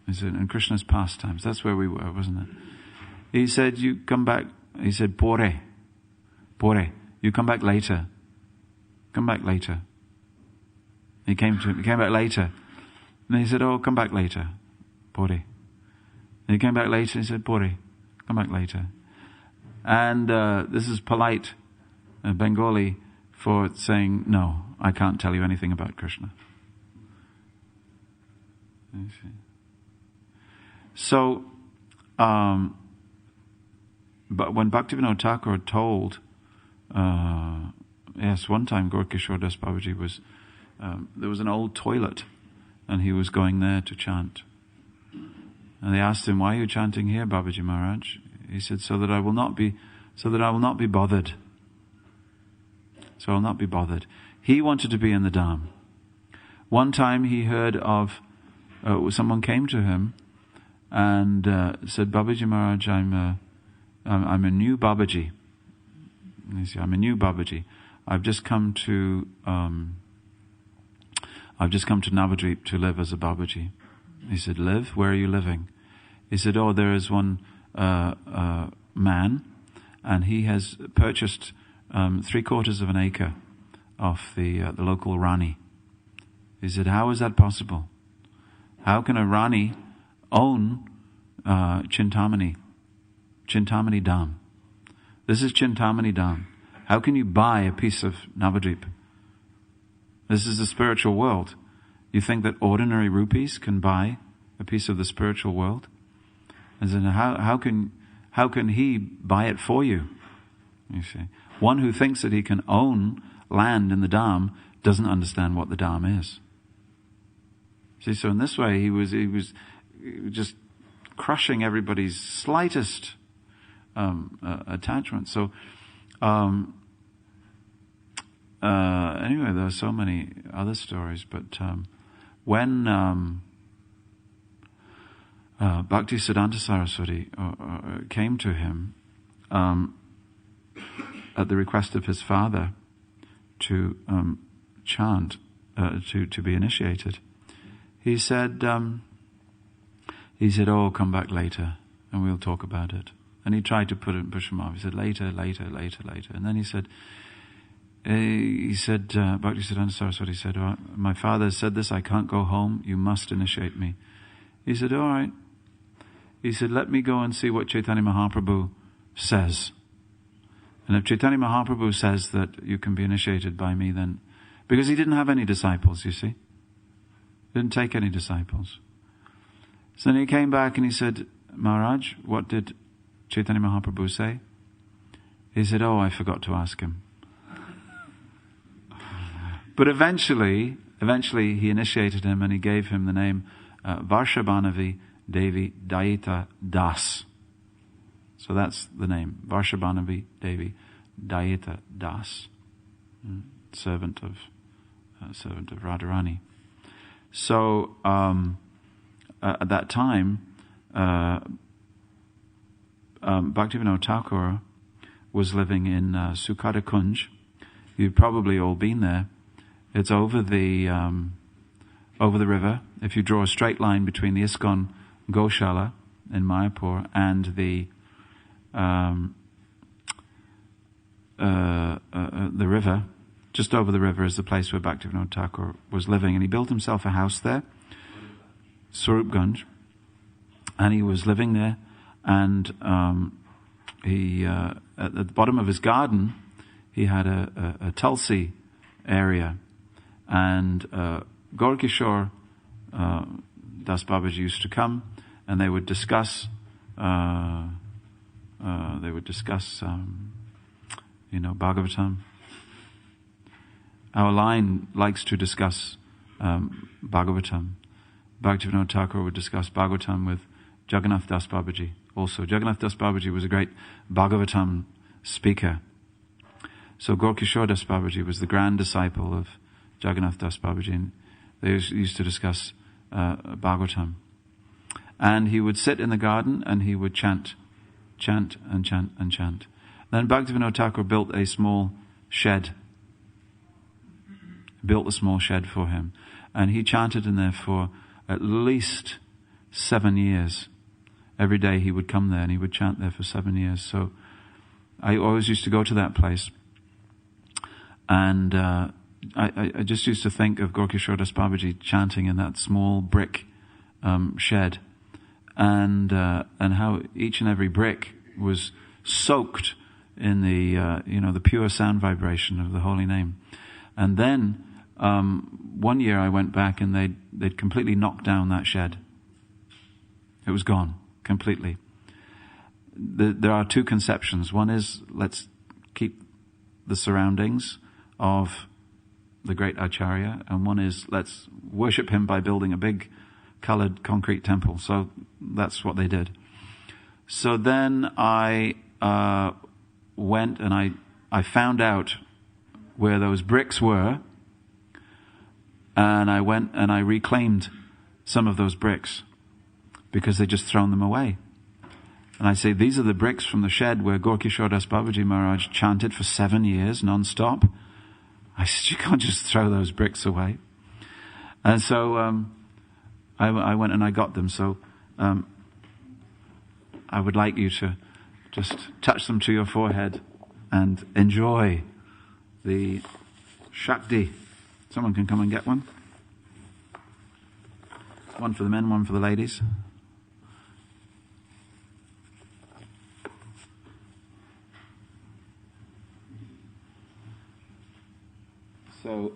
He said, in Krishna's pastimes. That's where we were, wasn't it? He said, you come back. He said, Pore. You come back later. Come back later. He came back later. And he said, oh, come back later. Pore. And he came back later and he said, Pore, come back later. And this is polite Bengali for saying, no, I can't tell you anything about Krishna. So, but when Bhaktivinoda Thakur told, yes, one time Gaur Kishor das Babaji was, there was an old toilet, and he was going there to chant. And they asked him, why are you chanting here, Babaji Maharaj? He said, so that I will not be bothered. So I'll not be bothered. He wanted to be in the Dham. One time he heard of, someone came to him and said, Babaji Maharaj, I'm a new Babaji. And he said, I'm a new Babaji. I've just come to Navadvip to live as a Babaji. He said, live? Where are you living? He said, oh, there is one man, and he has purchased 3/4 of an acre off the local Rani. He said, how is that possible? How can a Rani own Chintamani Dham? This is Chintamani Dham. How can you buy a piece of Navadvip? This is the spiritual world. You think that ordinary rupees can buy a piece of the spiritual world? And then how can he buy it for you? You see, one who thinks that he can own land in the Dham doesn't understand what the Dham is. See, so in this way, he was just crushing everybody's slightest attachment. So, anyway, there are so many other stories, but when Bhakti Siddhanta Saraswati came to him at the request of his father to chant, to be initiated, he said, oh, come back later and we'll talk about it. And he tried to push him off. He said, later. And then he said, Bhakti Siddhanta Saraswati said, oh, my father said this, I can't go home, you must initiate me. He said, all right. He said, let me go and see what Chaitanya Mahaprabhu says. And if Chaitanya Mahaprabhu says that you can be initiated by me, then, because he didn't have any disciples, you see. Didn't take any disciples. So then he came back and he said, Maharaj, what did Chaitanya Mahaprabhu say? He said, oh, I forgot to ask him. But eventually he initiated him and he gave him the name Varshabhanavi Devi Daita Das. So that's the name, Varshabhanavi Devi Daita Das, servant of Radharani. So at that time, Bhaktivinoda Thakur was living in Sukata Kunj. You've probably all been there. It's over the river. If you draw a straight line between the ISKCON Goshala in Mayapur and the river, just over the river is the place where Bhaktivinoda Thakur was living, and he built himself a house there, Swarupganj, and he was living there, and he at the bottom of his garden he had a Tulsi area, and Gaur Kishor Das Babaji used to come, and they would discuss Bhagavatam. Our line likes to discuss Bhagavatam. Bhaktivinoda Thakur would discuss Bhagavatam with Jagannath Das Babaji. Also, Jagannath Das Babaji was a great Bhagavatam speaker. So Gaur Kishor Das Babaji was the grand disciple of Jagannath Das Babaji, and they used to discuss Bhagavatam. And he would sit in the garden and he would chant. Then Bhaktivinoda Thakur built a small shed for him. And he chanted in there for at least 7 years. Every day he would come there and he would chant there for 7 years. So I always used to go to that place. And I just used to think of Gaur Kishor das Babaji chanting in that small brick shed, and how each and every brick was soaked in the pure sound vibration of the holy name. And then one year I went back and they'd completely knocked down that shed. It was gone completely. There are two conceptions. One is, let's keep the surroundings of the great Acharya, and one is, let's worship him by building a big colored concrete temple. So that's what they did. So then I went and I found out where those bricks were, and I went and I reclaimed some of those bricks because they'd just thrown them away. And I say, these are the bricks from the shed where Gaur Kishor das Babaji Maharaj chanted for 7 years non-stop. I said, you can't just throw those bricks away. And so I went and I got them. So I would like you to just touch them to your forehead and enjoy the Shakti. Someone can come and get one. One for the men, one for the ladies. So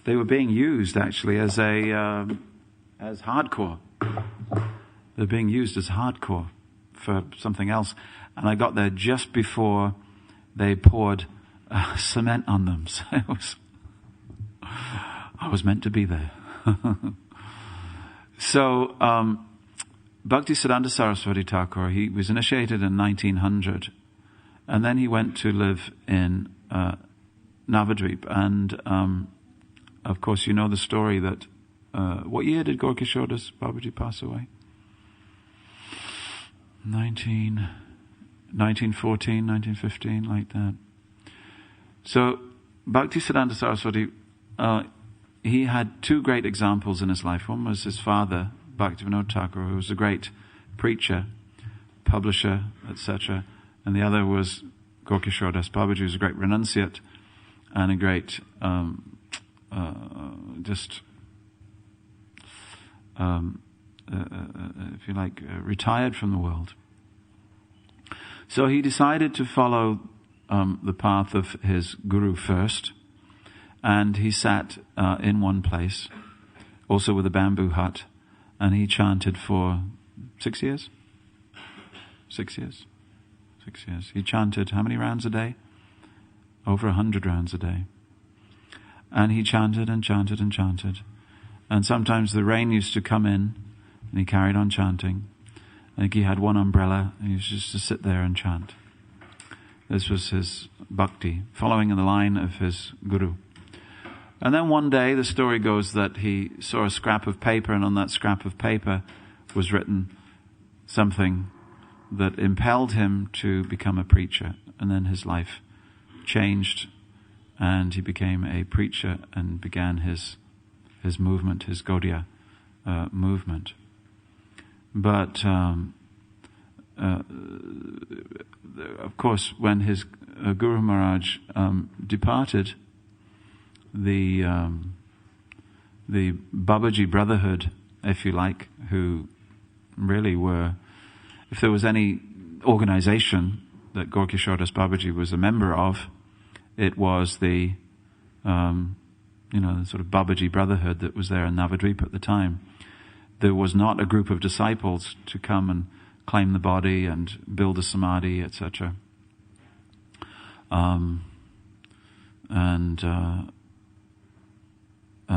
they were being used actually as hardcore. They're being used as hardcore for something else. And I got there just before they poured cement on them. So I was meant to be there. So Bhaktisiddhanta Saraswati Thakur, he was initiated in 1900, and then he went to live in Navadvip, and of course you know the story that what year did Gaur Kishor das Babaji pass away? 1914, 1915, like that. So Bhaktisiddhanta Saraswati, he had two great examples in his life. One was his father, Bhaktivinoda Thakur, who was a great preacher, publisher, etc. And the other was Gaur Kishor das Babaji, who was a great renunciate and a great, if you like, retired from the world. So he decided to follow the path of his guru first, and he sat in one place, also with a bamboo hut, and he chanted for 6 years? 6 years. 6 years. He chanted how many rounds a day? Over 100 rounds a day. And he chanted and chanted and chanted. And sometimes the rain used to come in, and he carried on chanting. I think he had one umbrella, and he used just to sit there and chant. This was his bhakti, following in the line of his guru. And then one day, the story goes that he saw a scrap of paper, and on that scrap of paper was written something that impelled him to become a preacher. And then his life changed, and he became a preacher and began his movement, his Gaudiya movement. But of course, when his Guru Maharaj departed, the Babaji Brotherhood, if you like, who really were, if there was any organization that Gaur Kishor das Babaji was a member of, it was the sort of Babaji Brotherhood that was there in Navadvip at the time. There was not a group of disciples to come and claim the body and build a samadhi, etc. And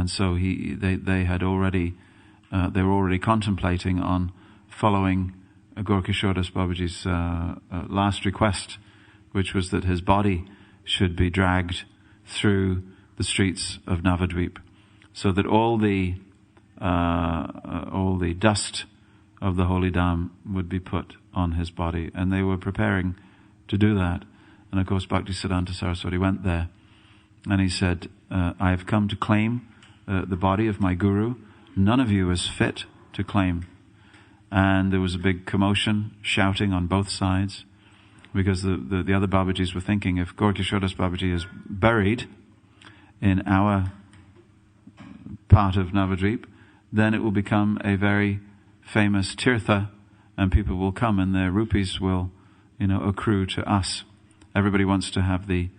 so they had already they were already contemplating on following Gaur Kishor das Babaji's last request, which was that his body should be dragged through the streets of Navadvip, so that all the dust of the holy dham would be put on his body. And they were preparing to do that. And of course Bhaktisiddhanta Saraswati went there, and he said, I have come to claim the body of my guru. None of you is fit to claim and there was a big commotion, shouting on both sides, because the other Babajis were thinking, if Gaur Kishor das Babaji is buried in our part of Navadvip, then it will become a very famous tirtha, and people will come and their rupees will, accrue to us. Everybody wants to have the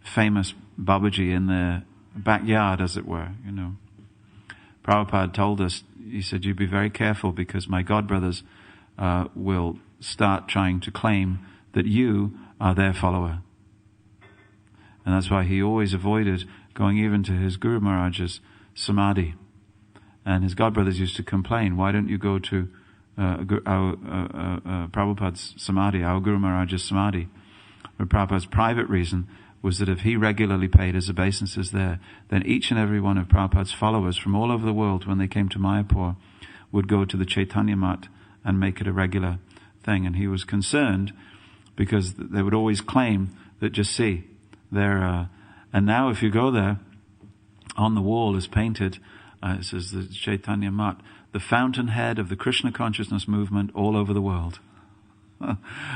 famous Babaji in their backyard, as it were, Prabhupada told us, he said, you be very careful, because my godbrothers will start trying to claim that you are their follower. And that's why he always avoided going even to his Guru Maharaj's samadhi. And his godbrothers used to complain, why don't you go to our Prabhupada's samadhi, our Guru Maharaj's samadhi? But Prabhupada's private reason was that if he regularly paid his obeisances there, then each and every one of Prabhupada's followers from all over the world, when they came to Mayapur, would go to the Chaitanya Mat and make it a regular thing. And he was concerned because they would always claim that, just see, they're... and now if you go there, on the wall is painted, it says the Chaitanya Mat, the fountainhead of the Krishna consciousness movement all over the world.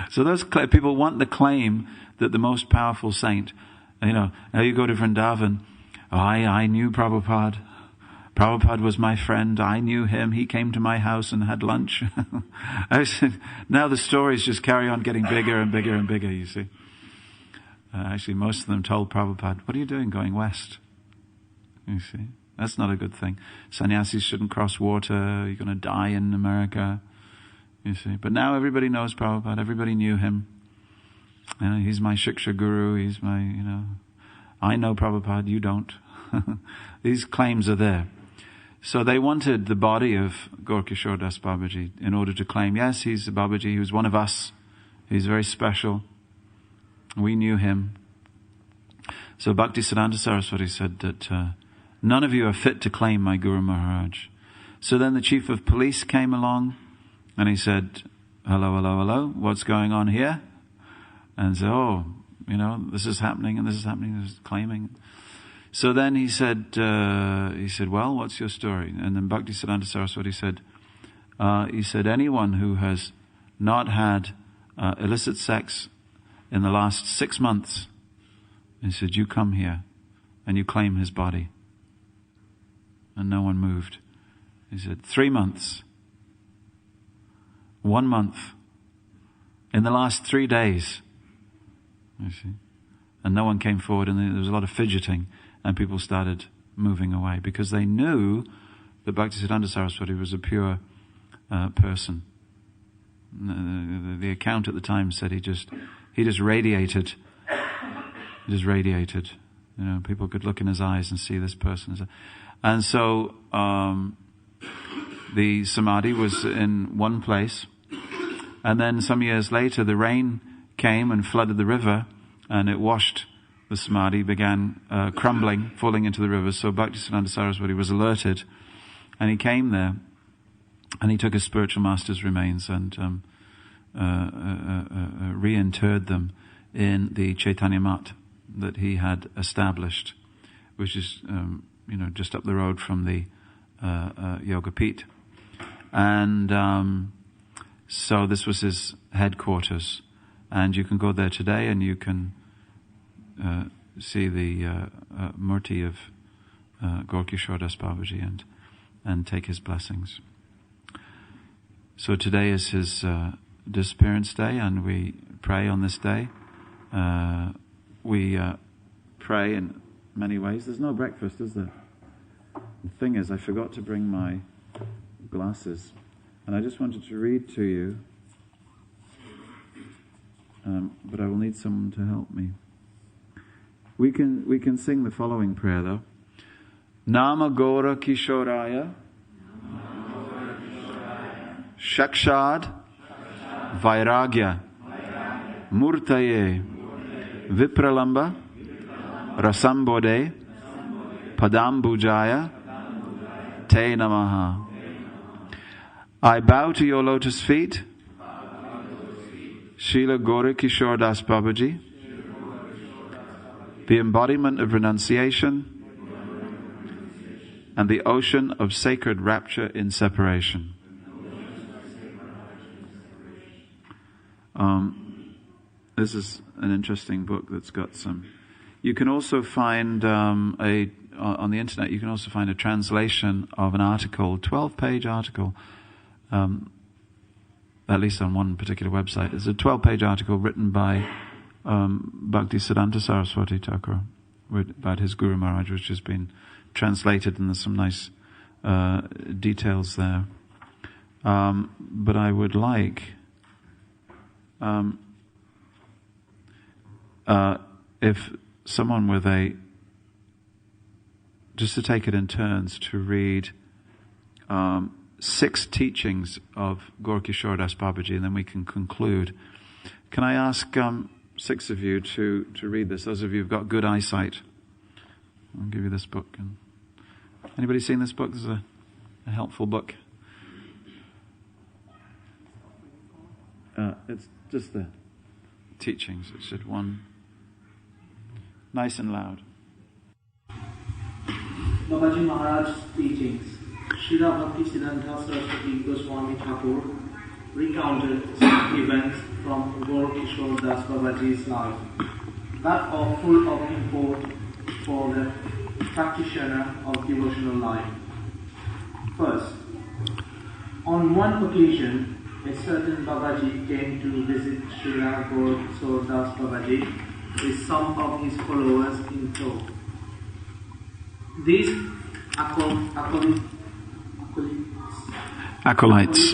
So those people want the claim that the most powerful saint, now you go to Vrindavan, I knew Prabhupada. Prabhupada was my friend. I knew him. He came to my house and had lunch. I said, now the stories just carry on getting bigger and bigger and bigger, you see. Actually, most of them told Prabhupada, what are you doing going west? You see, that's not a good thing. Sannyasis shouldn't cross water. You're going to die in America. You see, but now everybody knows Prabhupada. Everybody knew him. He's my Shiksha Guru. He's my, I know Prabhupada. You don't. These claims are there. So they wanted the body of Gaur Kishor das Babaji in order to claim, yes, he's a Babaji. He was one of us. He's very special. We knew him. So Bhaktisiddhanta Saraswati said that none of you are fit to claim my Guru Maharaj. So then the chief of police came along and he said, hello, what's going on here? And said, this is happening and this is happening, this is claiming. So then he said, well, what's your story? And then Bhaktisiddhanta Saraswati said, anyone who has not had illicit sex in the last 6 months, he said, you come here and you claim his body. And no one moved. He said, 3 months. 1 month. In the last 3 days. You see. And no one came forward, and there was a lot of fidgeting, and people started moving away because they knew that Bhaktisiddhanta Saraswati was a pure person. The account at the time said he just radiated. He just radiated. People could look in his eyes and see this person. And so the samadhi was in one place, and then some years later the rain came and flooded the river, and it washed the samadhi, began crumbling, falling into the river. So Bhaktisiddhanta Saraswati was alerted, and he came there, and he took his spiritual master's remains and reinterred them in the Chaitanya Mat that he had established, which is just up the road from the Yoga Pit. And so this was his headquarters. And you can go there today and you can see the murti of Gaur Kishor das Babaji and take his blessings. So today is his disappearance day, and we pray on this day. We pray in many ways. There's no breakfast, is there? The thing is, I forgot to bring my glasses, and I just wanted to read to you, but I will need someone to help me. We can sing the following prayer though. Nama Gaura Kishoraya Shakshad Vairagya Murtaye Vipralamba Rasambode Padambujaya Te Namaha. I bow to your lotus feet, Shrila Gaur Kishor das Babaji, the embodiment of renunciation and the ocean of sacred rapture in separation. This is an interesting book that's got some. You can also find on the internet. You can also find a translation of an article, 12-page article. At least on one particular website, it's a 12-page article written by Bhaktisiddhanta Saraswati Thakur about his Guru Maharaj, which has been translated, and there's some nice details there. But I would like if someone with just to take it in turns to read 6 teachings of Gaur Kishor das Babaji, and then we can conclude. Can I ask 6 of you to read this? Those of you who've got good eyesight. I'll give you this book. Anybody seen this book? This is a helpful book. It's just the teachings. It's just one, nice and loud.
Babaji Maharaj's teachings. Srila Bhaktisiddhanta Saraswati Goswami Thakur recounted some events from Gaur Kishor das Babaji's life that are full of import for the practitioner of devotional life. First, on one occasion, a certain Babaji came to visit Shrila Gaur Kishor das Babaji with some of his followers in tow. These acolytes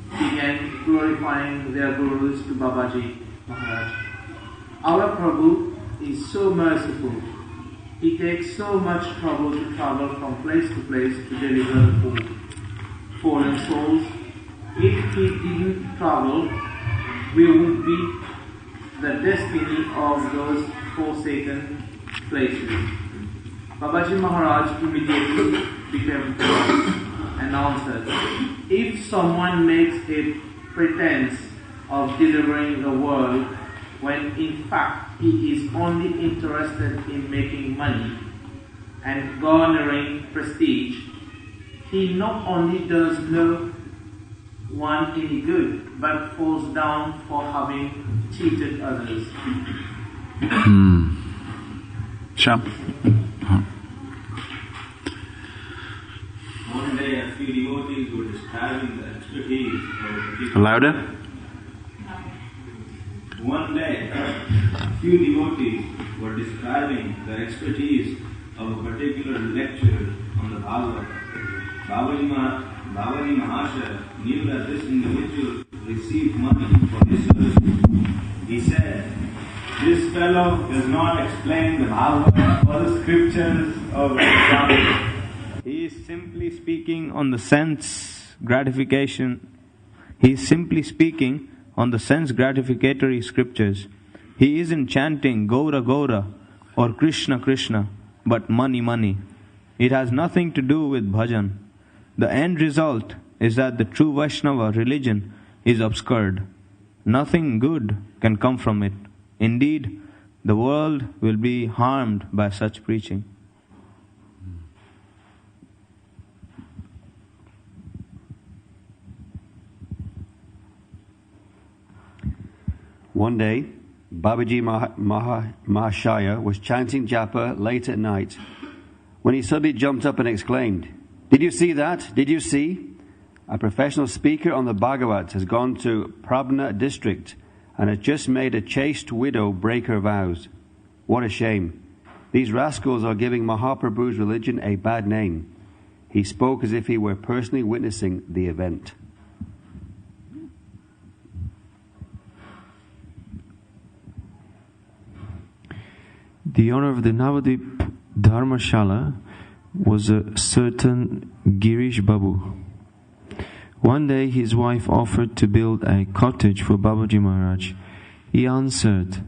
began glorifying their gurus to Babaji Maharaj. Our Prabhu is so merciful. He takes so much trouble to travel from place to place to deliver food. Fallen souls, if he didn't travel, we would be the destiny of those forsaken places. Babaji Maharaj immediately became cross and answered, if someone makes a pretense of delivering the world when in fact he is only interested in making money and garnering prestige, he not only does no one any good, but falls down for having cheated others.
Sure.
One day a few devotees were describing the expertise of
Louder?
One day a few devotees were describing the expertise of a particular lecturer on the Bhagavad. Babaji Mahasaya knew that this individual received money for his service. He said, this fellow does not explain the Bhagavad or the scriptures of the Bible. He is simply speaking on the sense gratification. He is simply speaking on the sense gratificatory scriptures. He isn't chanting Gaura Gaura or Krishna Krishna, but money money. It has nothing to do with bhajan. The end result is that the true Vaishnava religion is obscured. Nothing good can come from it. Indeed, the world will be harmed by such preaching.
One day, Babaji Mahashaya was chanting japa late at night when he suddenly jumped up and exclaimed, "Did you see that? Did you see? A professional speaker on the Bhagavat has gone to Prabna district and has just made a chaste widow break her vows. What a shame. These rascals are giving Mahaprabhu's religion a bad name." He spoke as if he were personally witnessing the event.
The owner of the Navadip Dharmashala was a certain Girish Babu. One day his wife offered to build a cottage for Babaji Maharaj. He answered,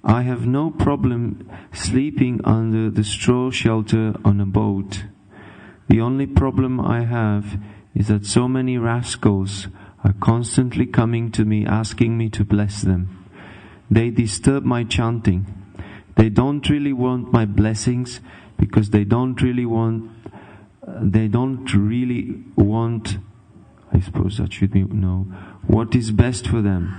"I have no problem sleeping under the straw shelter on a boat. The only problem I have is that so many rascals are constantly coming to me asking me to bless them. They disturb my chanting. They don't really want my blessings because they don't really want, I suppose that should be, no, what is best for them.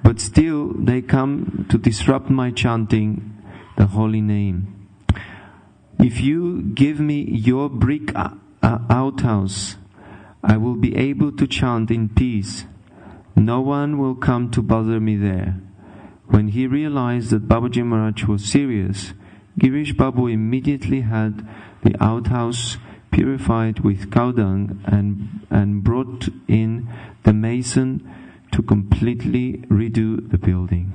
but still they come to disrupt my chanting the holy name. If you give me your brick outhouse, I will be able to chant in peace. No one will come to bother me there." When he realized that Babaji Maharaj was serious, Girish Babu immediately had the outhouse purified with cow dung and brought in the mason to completely redo the building.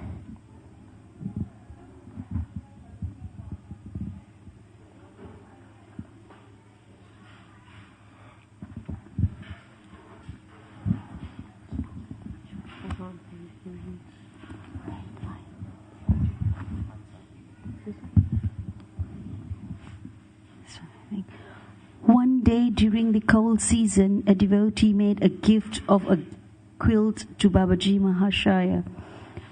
One day during the cold season, a devotee made a gift of a quilt to Babaji Mahashaya.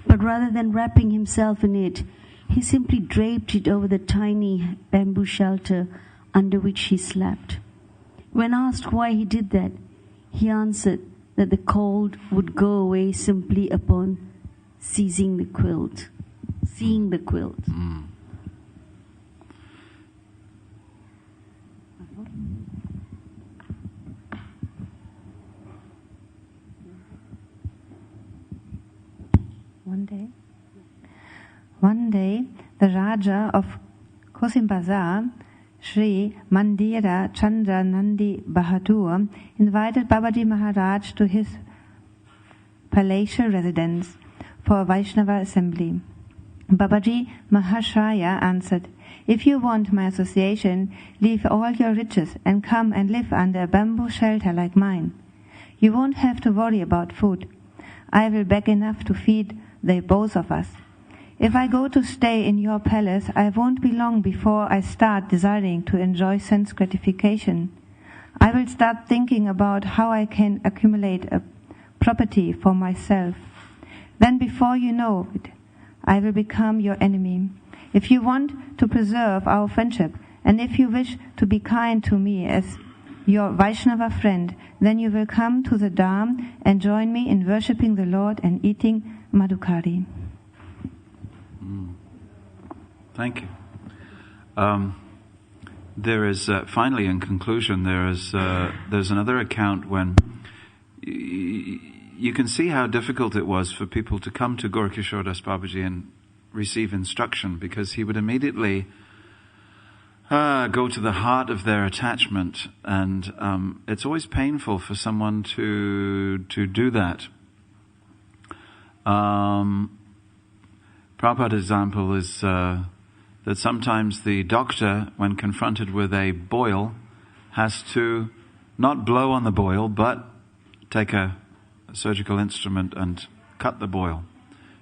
But rather than wrapping himself in it, he simply draped it over the tiny bamboo shelter under which he slept. When asked why he did that, he answered that the cold would go away simply upon seeing the quilt.
One day, the Raja of Kosimbazar, Sri Mandira Chandra Nandi Bahadur, invited Babaji Maharaj to his palatial residence for a Vaishnava assembly. Babaji Mahashaya answered, "If you want my association, leave all your riches and come and live under a bamboo shelter like mine. You won't have to worry about food. I will beg enough to feed the both of us. If I go to stay in your palace, I won't be long before I start desiring to enjoy sense gratification. I will start thinking about how I can accumulate a property for myself. Then before you know it, I will become your enemy. If you want to preserve our friendship, and if you wish to be kind to me as your Vaishnava friend, then you will come to the Dham and join me in worshipping the Lord and eating madhukari."
Thank you. There is finally, in conclusion, there's another account when you can see how difficult it was for people to come to Gaur Kishor das Babaji and receive instruction, because he would immediately go to the heart of their attachment, and it's always painful for someone to do that. Prabhupada's example is that sometimes the doctor, when confronted with a boil, has to not blow on the boil, but take a surgical instrument and cut the boil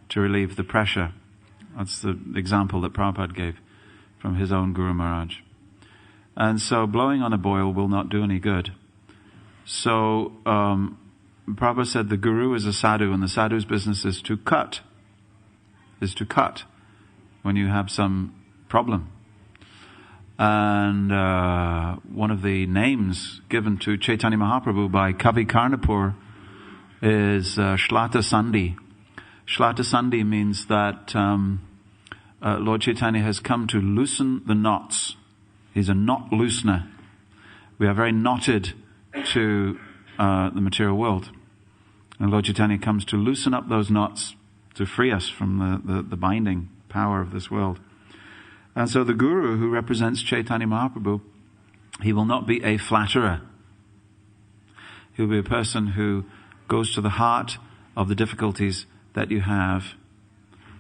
to relieve the pressure. That's the example that Prabhupada gave from his own Guru Maharaj. And so blowing on a boil will not do any good. So Prabhupada said the Guru is a sadhu, and the sadhu's business is to cut when you have some problem. And one of the names given to Chaitanya Mahaprabhu by Kavi Karnapur is Shlata Sandhi. Shlata Sandhi means that Lord Chaitanya has come to loosen the knots. He's a knot loosener. We are very knotted to the material world. And Lord Chaitanya comes to loosen up those knots, to free us from the binding power of this world. And so the Guru, who represents Chaitanya Mahaprabhu, he will not be a flatterer. He'll be a person who goes to the heart of the difficulties that you have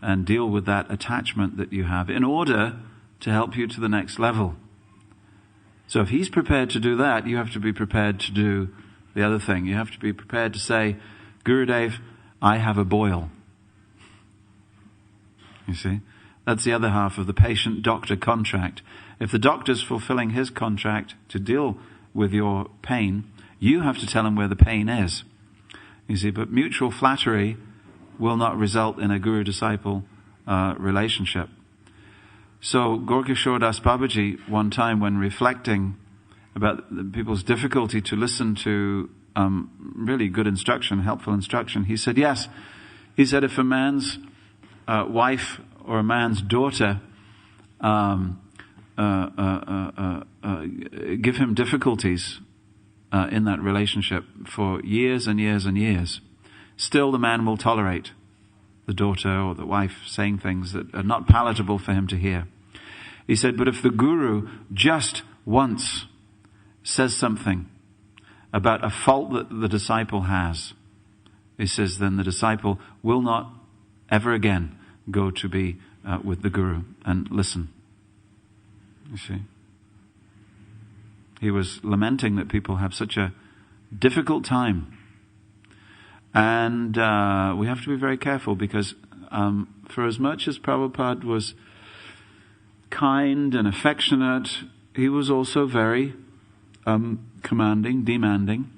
and deal with that attachment that you have in order to help you to the next level. So if he's prepared to do that, you have to be prepared to do the other thing. You have to be prepared to say, "Gurudev, I have a boil." You see? That's the other half of the patient-doctor contract. If the doctor's fulfilling his contract to deal with your pain, you have to tell him where the pain is. You see, but mutual flattery will not result in a guru-disciple relationship. So Gaur Kishor das Babaji, one time when reflecting about people's difficulty to listen to really good instruction, helpful instruction, he said, yes, He said if a man's wife or a man's daughter give him difficulties in that relationship for years and years and years, still the man will tolerate the daughter or the wife saying things that are not palatable for him to hear. He said, but if the guru just once says something about a fault that the disciple has, he says, then the disciple will not ever again go to be with the guru and listen. You see? He was lamenting that people have such a difficult time. And we have to be very careful because for as much as Prabhupada was kind and affectionate, he was also very commanding, demanding,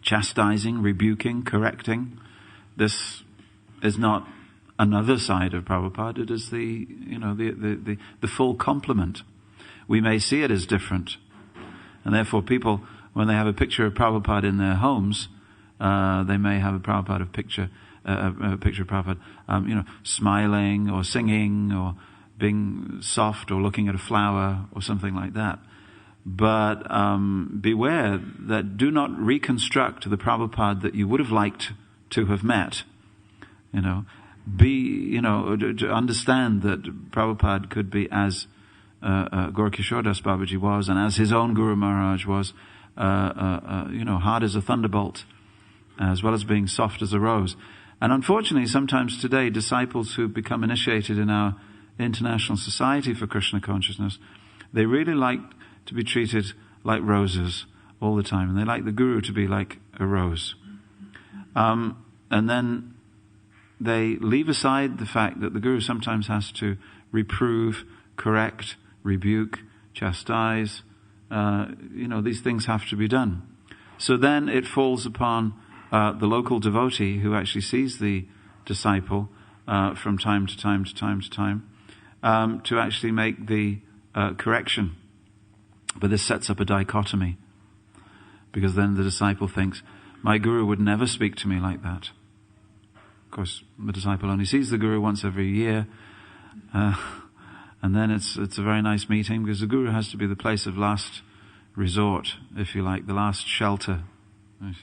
chastising, rebuking, correcting. This is not another side of Prabhupada. It is the full complement. We may see it as different. And therefore people, when they have a picture of Prabhupada in their homes, they may have a picture of Prabhupada, smiling or singing or being soft or looking at a flower or something like that. But beware that do not reconstruct the Prabhupada that you would have liked to have met. To understand that Prabhupada could be as Gaur Kishor das Babaji was, and as his own Guru Maharaj was, hard as a thunderbolt, as well as being soft as a rose. And unfortunately, sometimes today, disciples who become initiated in our International Society for Krishna Consciousness, they really like to be treated like roses all the time, and they like the Guru to be like a rose. And then they leave aside the fact that the Guru sometimes has to reprove, correct, rebuke, chastise. These things have to be done. So then it falls upon the local devotee who actually sees the disciple from time to time to actually make the correction. But this sets up a dichotomy, because then the disciple thinks, my Guru would never speak to me like that. Of course, the disciple only sees the Guru once every year, and then it's a very nice meeting, because the Guru has to be the place of last resort, if you like, the last shelter. It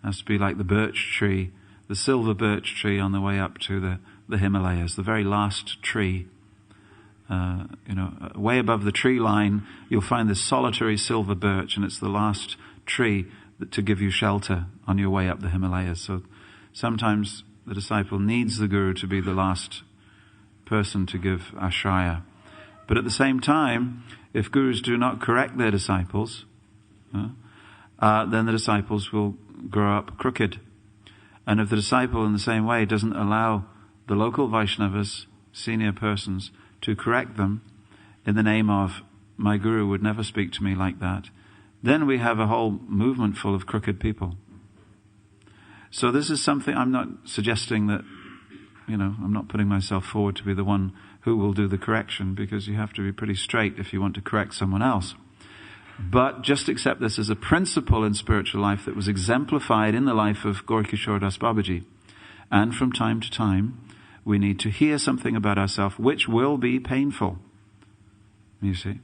has to be like the birch tree, the silver birch tree on the way up to the Himalayas, the very last tree. Way above the tree line, you'll find this solitary silver birch, and it's the last tree to give you shelter on your way up the Himalayas. So sometimes the disciple needs the Guru to be the last person to give ashraya. But at the same time, if Gurus do not correct their disciples, then the disciples will grow up crooked. And if the disciple in the same way doesn't allow the local Vaishnavas, senior persons, to correct them in the name of, my Guru would never speak to me like that, then we have a whole movement full of crooked people. So this is something, I'm not suggesting that, I'm not putting myself forward to be the one who will do the correction, because you have to be pretty straight if you want to correct someone else. But just accept this as a principle in spiritual life that was exemplified in the life of Gaur Kishor das Babaji. And from time to time, we need to hear something about ourselves which will be painful. You see?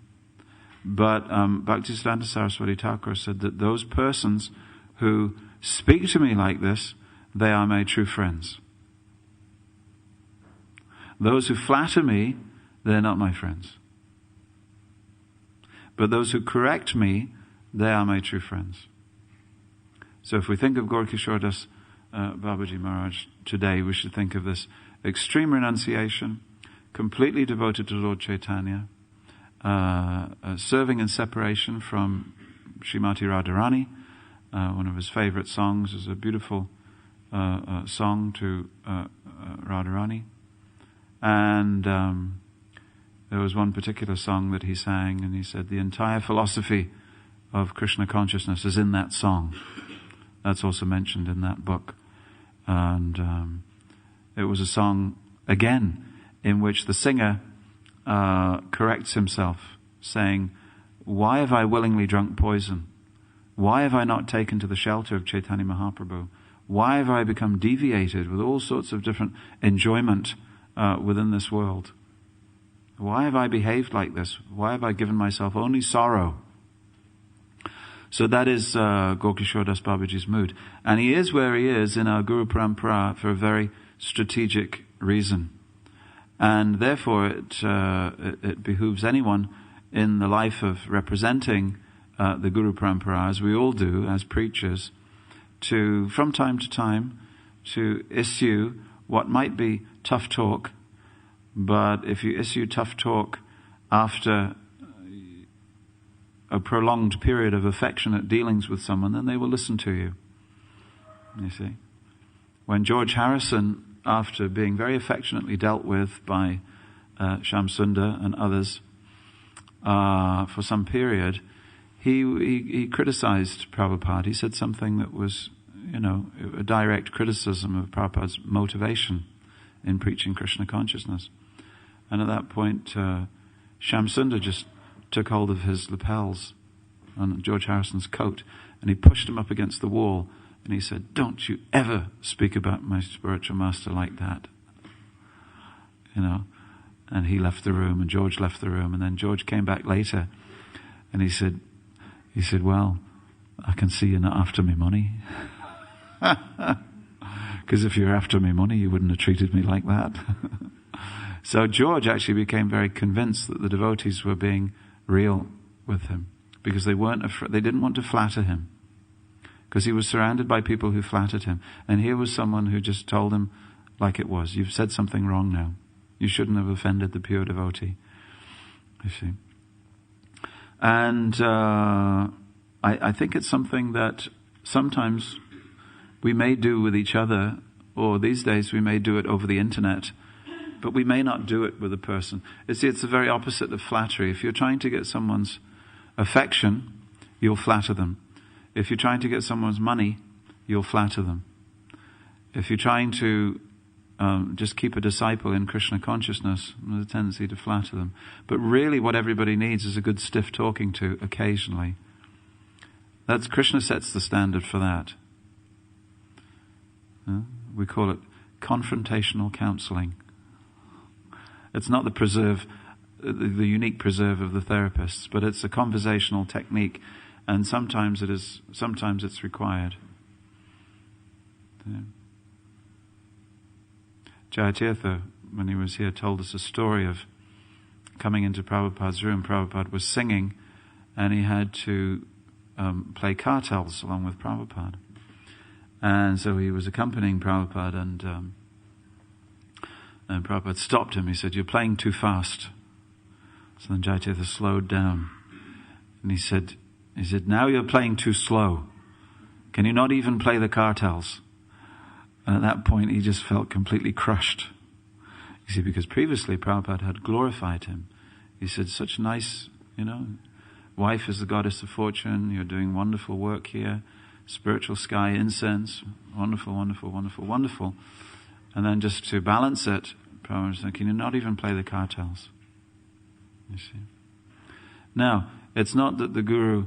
But Bhaktisiddhanta Saraswati Thakur said that those persons who speak to me like this, they are my true friends. Those who flatter me, they're not my friends. But those who correct me, they are my true friends. So if we think of Gaur Kishor das Babaji Maharaj today, we should think of this extreme renunciation, completely devoted to Lord Chaitanya, serving in separation from Srimati Radharani. One of his favorite songs is a beautiful song to Radharani. And there was one particular song that he sang, and he said the entire philosophy of Krishna consciousness is in that song. That's also mentioned in that book. And it was a song, again, in which the singer corrects himself, saying, why have I willingly drunk poison? Why have I not taken to the shelter of Chaitanya Mahaprabhu? Why have I become deviated with all sorts of different enjoyment within this world? Why have I behaved like this? Why have I given myself only sorrow? So that is Gaur Kishor das Babaji's mood. And he is where he is in our Guru Parampara for a very strategic reason. And therefore it behooves anyone in the life of representing the Guru Parampara, as we all do as preachers, to, from time to time, to issue what might be tough talk, but if you issue tough talk after a prolonged period of affectionate dealings with someone, then they will listen to you. You see? When George Harrison, after being very affectionately dealt with by Shyam Sundar and others for some period, he criticized Prabhupada. He said something that was, a direct criticism of Prabhupada's motivation in preaching Krishna consciousness. And at that point, Shyam Sundar just took hold of his lapels on George Harrison's coat and he pushed him up against the wall and he said, "Don't you ever speak about my spiritual master like that." And he left the room and George left the room, and then George came back later and he said, "Well, I can see you're not after me money." Because if you were after me money, you wouldn't have treated me like that. So George actually became very convinced that the devotees were being real with him, because they didn't want to flatter him, because he was surrounded by people who flattered him. And here was someone who just told him like it was. "You've said something wrong now. You shouldn't have offended the pure devotee." You see. And I think it's something that sometimes we may do with each other, or these days we may do it over the internet, but we may not do it with a person. You see, it's the very opposite of flattery. If you're trying to get someone's affection, you'll flatter them. If you're trying to get someone's money, you'll flatter them. If you're trying to just keep a disciple in Krishna consciousness, there's a tendency to flatter them. But really what everybody needs is a good stiff talking to occasionally. Krishna sets the standard for that. We call it confrontational counseling. It's not the unique preserve of the therapists, but it's a conversational technique, and sometimes it's required. Jayatirtha, when he was here, told us a story of coming into Prabhupada's room. Prabhupada was singing, and he had to play kartals along with Prabhupada. And so he was accompanying Prabhupada, and Prabhupada stopped him. He said, "You're playing too fast." So then Jayatirtha slowed down. And he said, "Now you're playing too slow. Can you not even play the kartals?" And at that point he just felt completely crushed. You see, because previously Prabhupada had glorified him. He said, "Such nice, wife is the goddess of fortune. You're doing wonderful work here. Spiritual sky incense. Wonderful, wonderful, wonderful, wonderful." And then just to balance it, Prabhupada said, "Can you not even play the kartals?" You see. Now, it's not that the Guru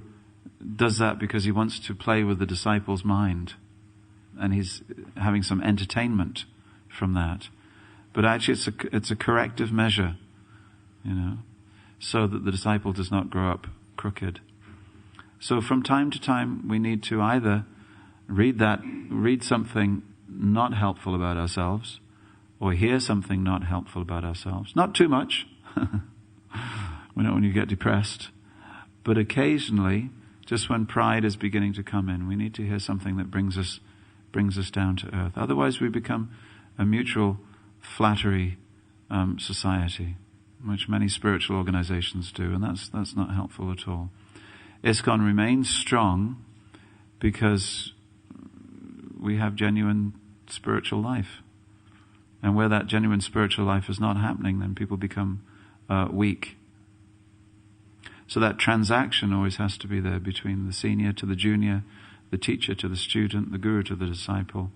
does that because he wants to play with the disciple's mind and he's having some entertainment from that. But actually it's a corrective measure, so that the disciple does not grow up crooked. So from time to time we need to either read something not helpful about ourselves, or hear something not helpful about ourselves. Not too much. When you get depressed. But occasionally, just when pride is beginning to come in, we need to hear something that brings us down to earth. Otherwise we become a mutual flattery society, which many spiritual organizations do, and that's not helpful at all. ISKCON remains strong because we have genuine spiritual life. And where that genuine spiritual life is not happening, then people become weak. So that transaction always has to be there between the senior to the junior, the teacher to the student, the guru to the disciple.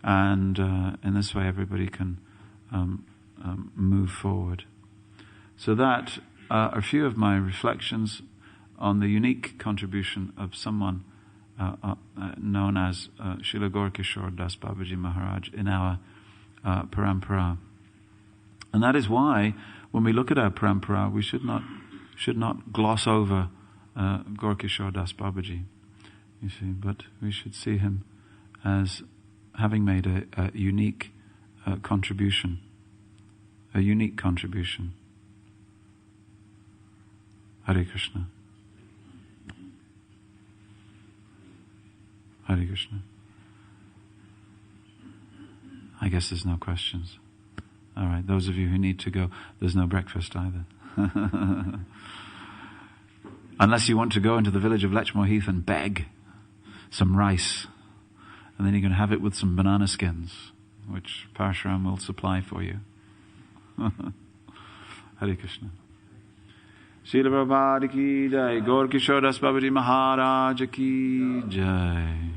And in this way everybody can move forward. So that are a few of my reflections on the unique contribution of someone known as Shrila Gaur Kishor das Babaji Maharaj in our parampara. And that is why, when we look at our parampara, we should not gloss over Gaur Kishor das Babaji, you see, but we should see him as having made a unique contribution. A unique contribution. Hare Krishna. Hare Krishna. I guess there's no questions. All right, those of you who need to go, there's no breakfast either. Unless you want to go into the village of Lechmore Heath and beg some rice, and then you can have it with some banana skins, which Parshuram will supply for you. Hare Krishna. Srila Prabhupada ki jai. Gaur Kishor das Babaji Maharaj ki jai.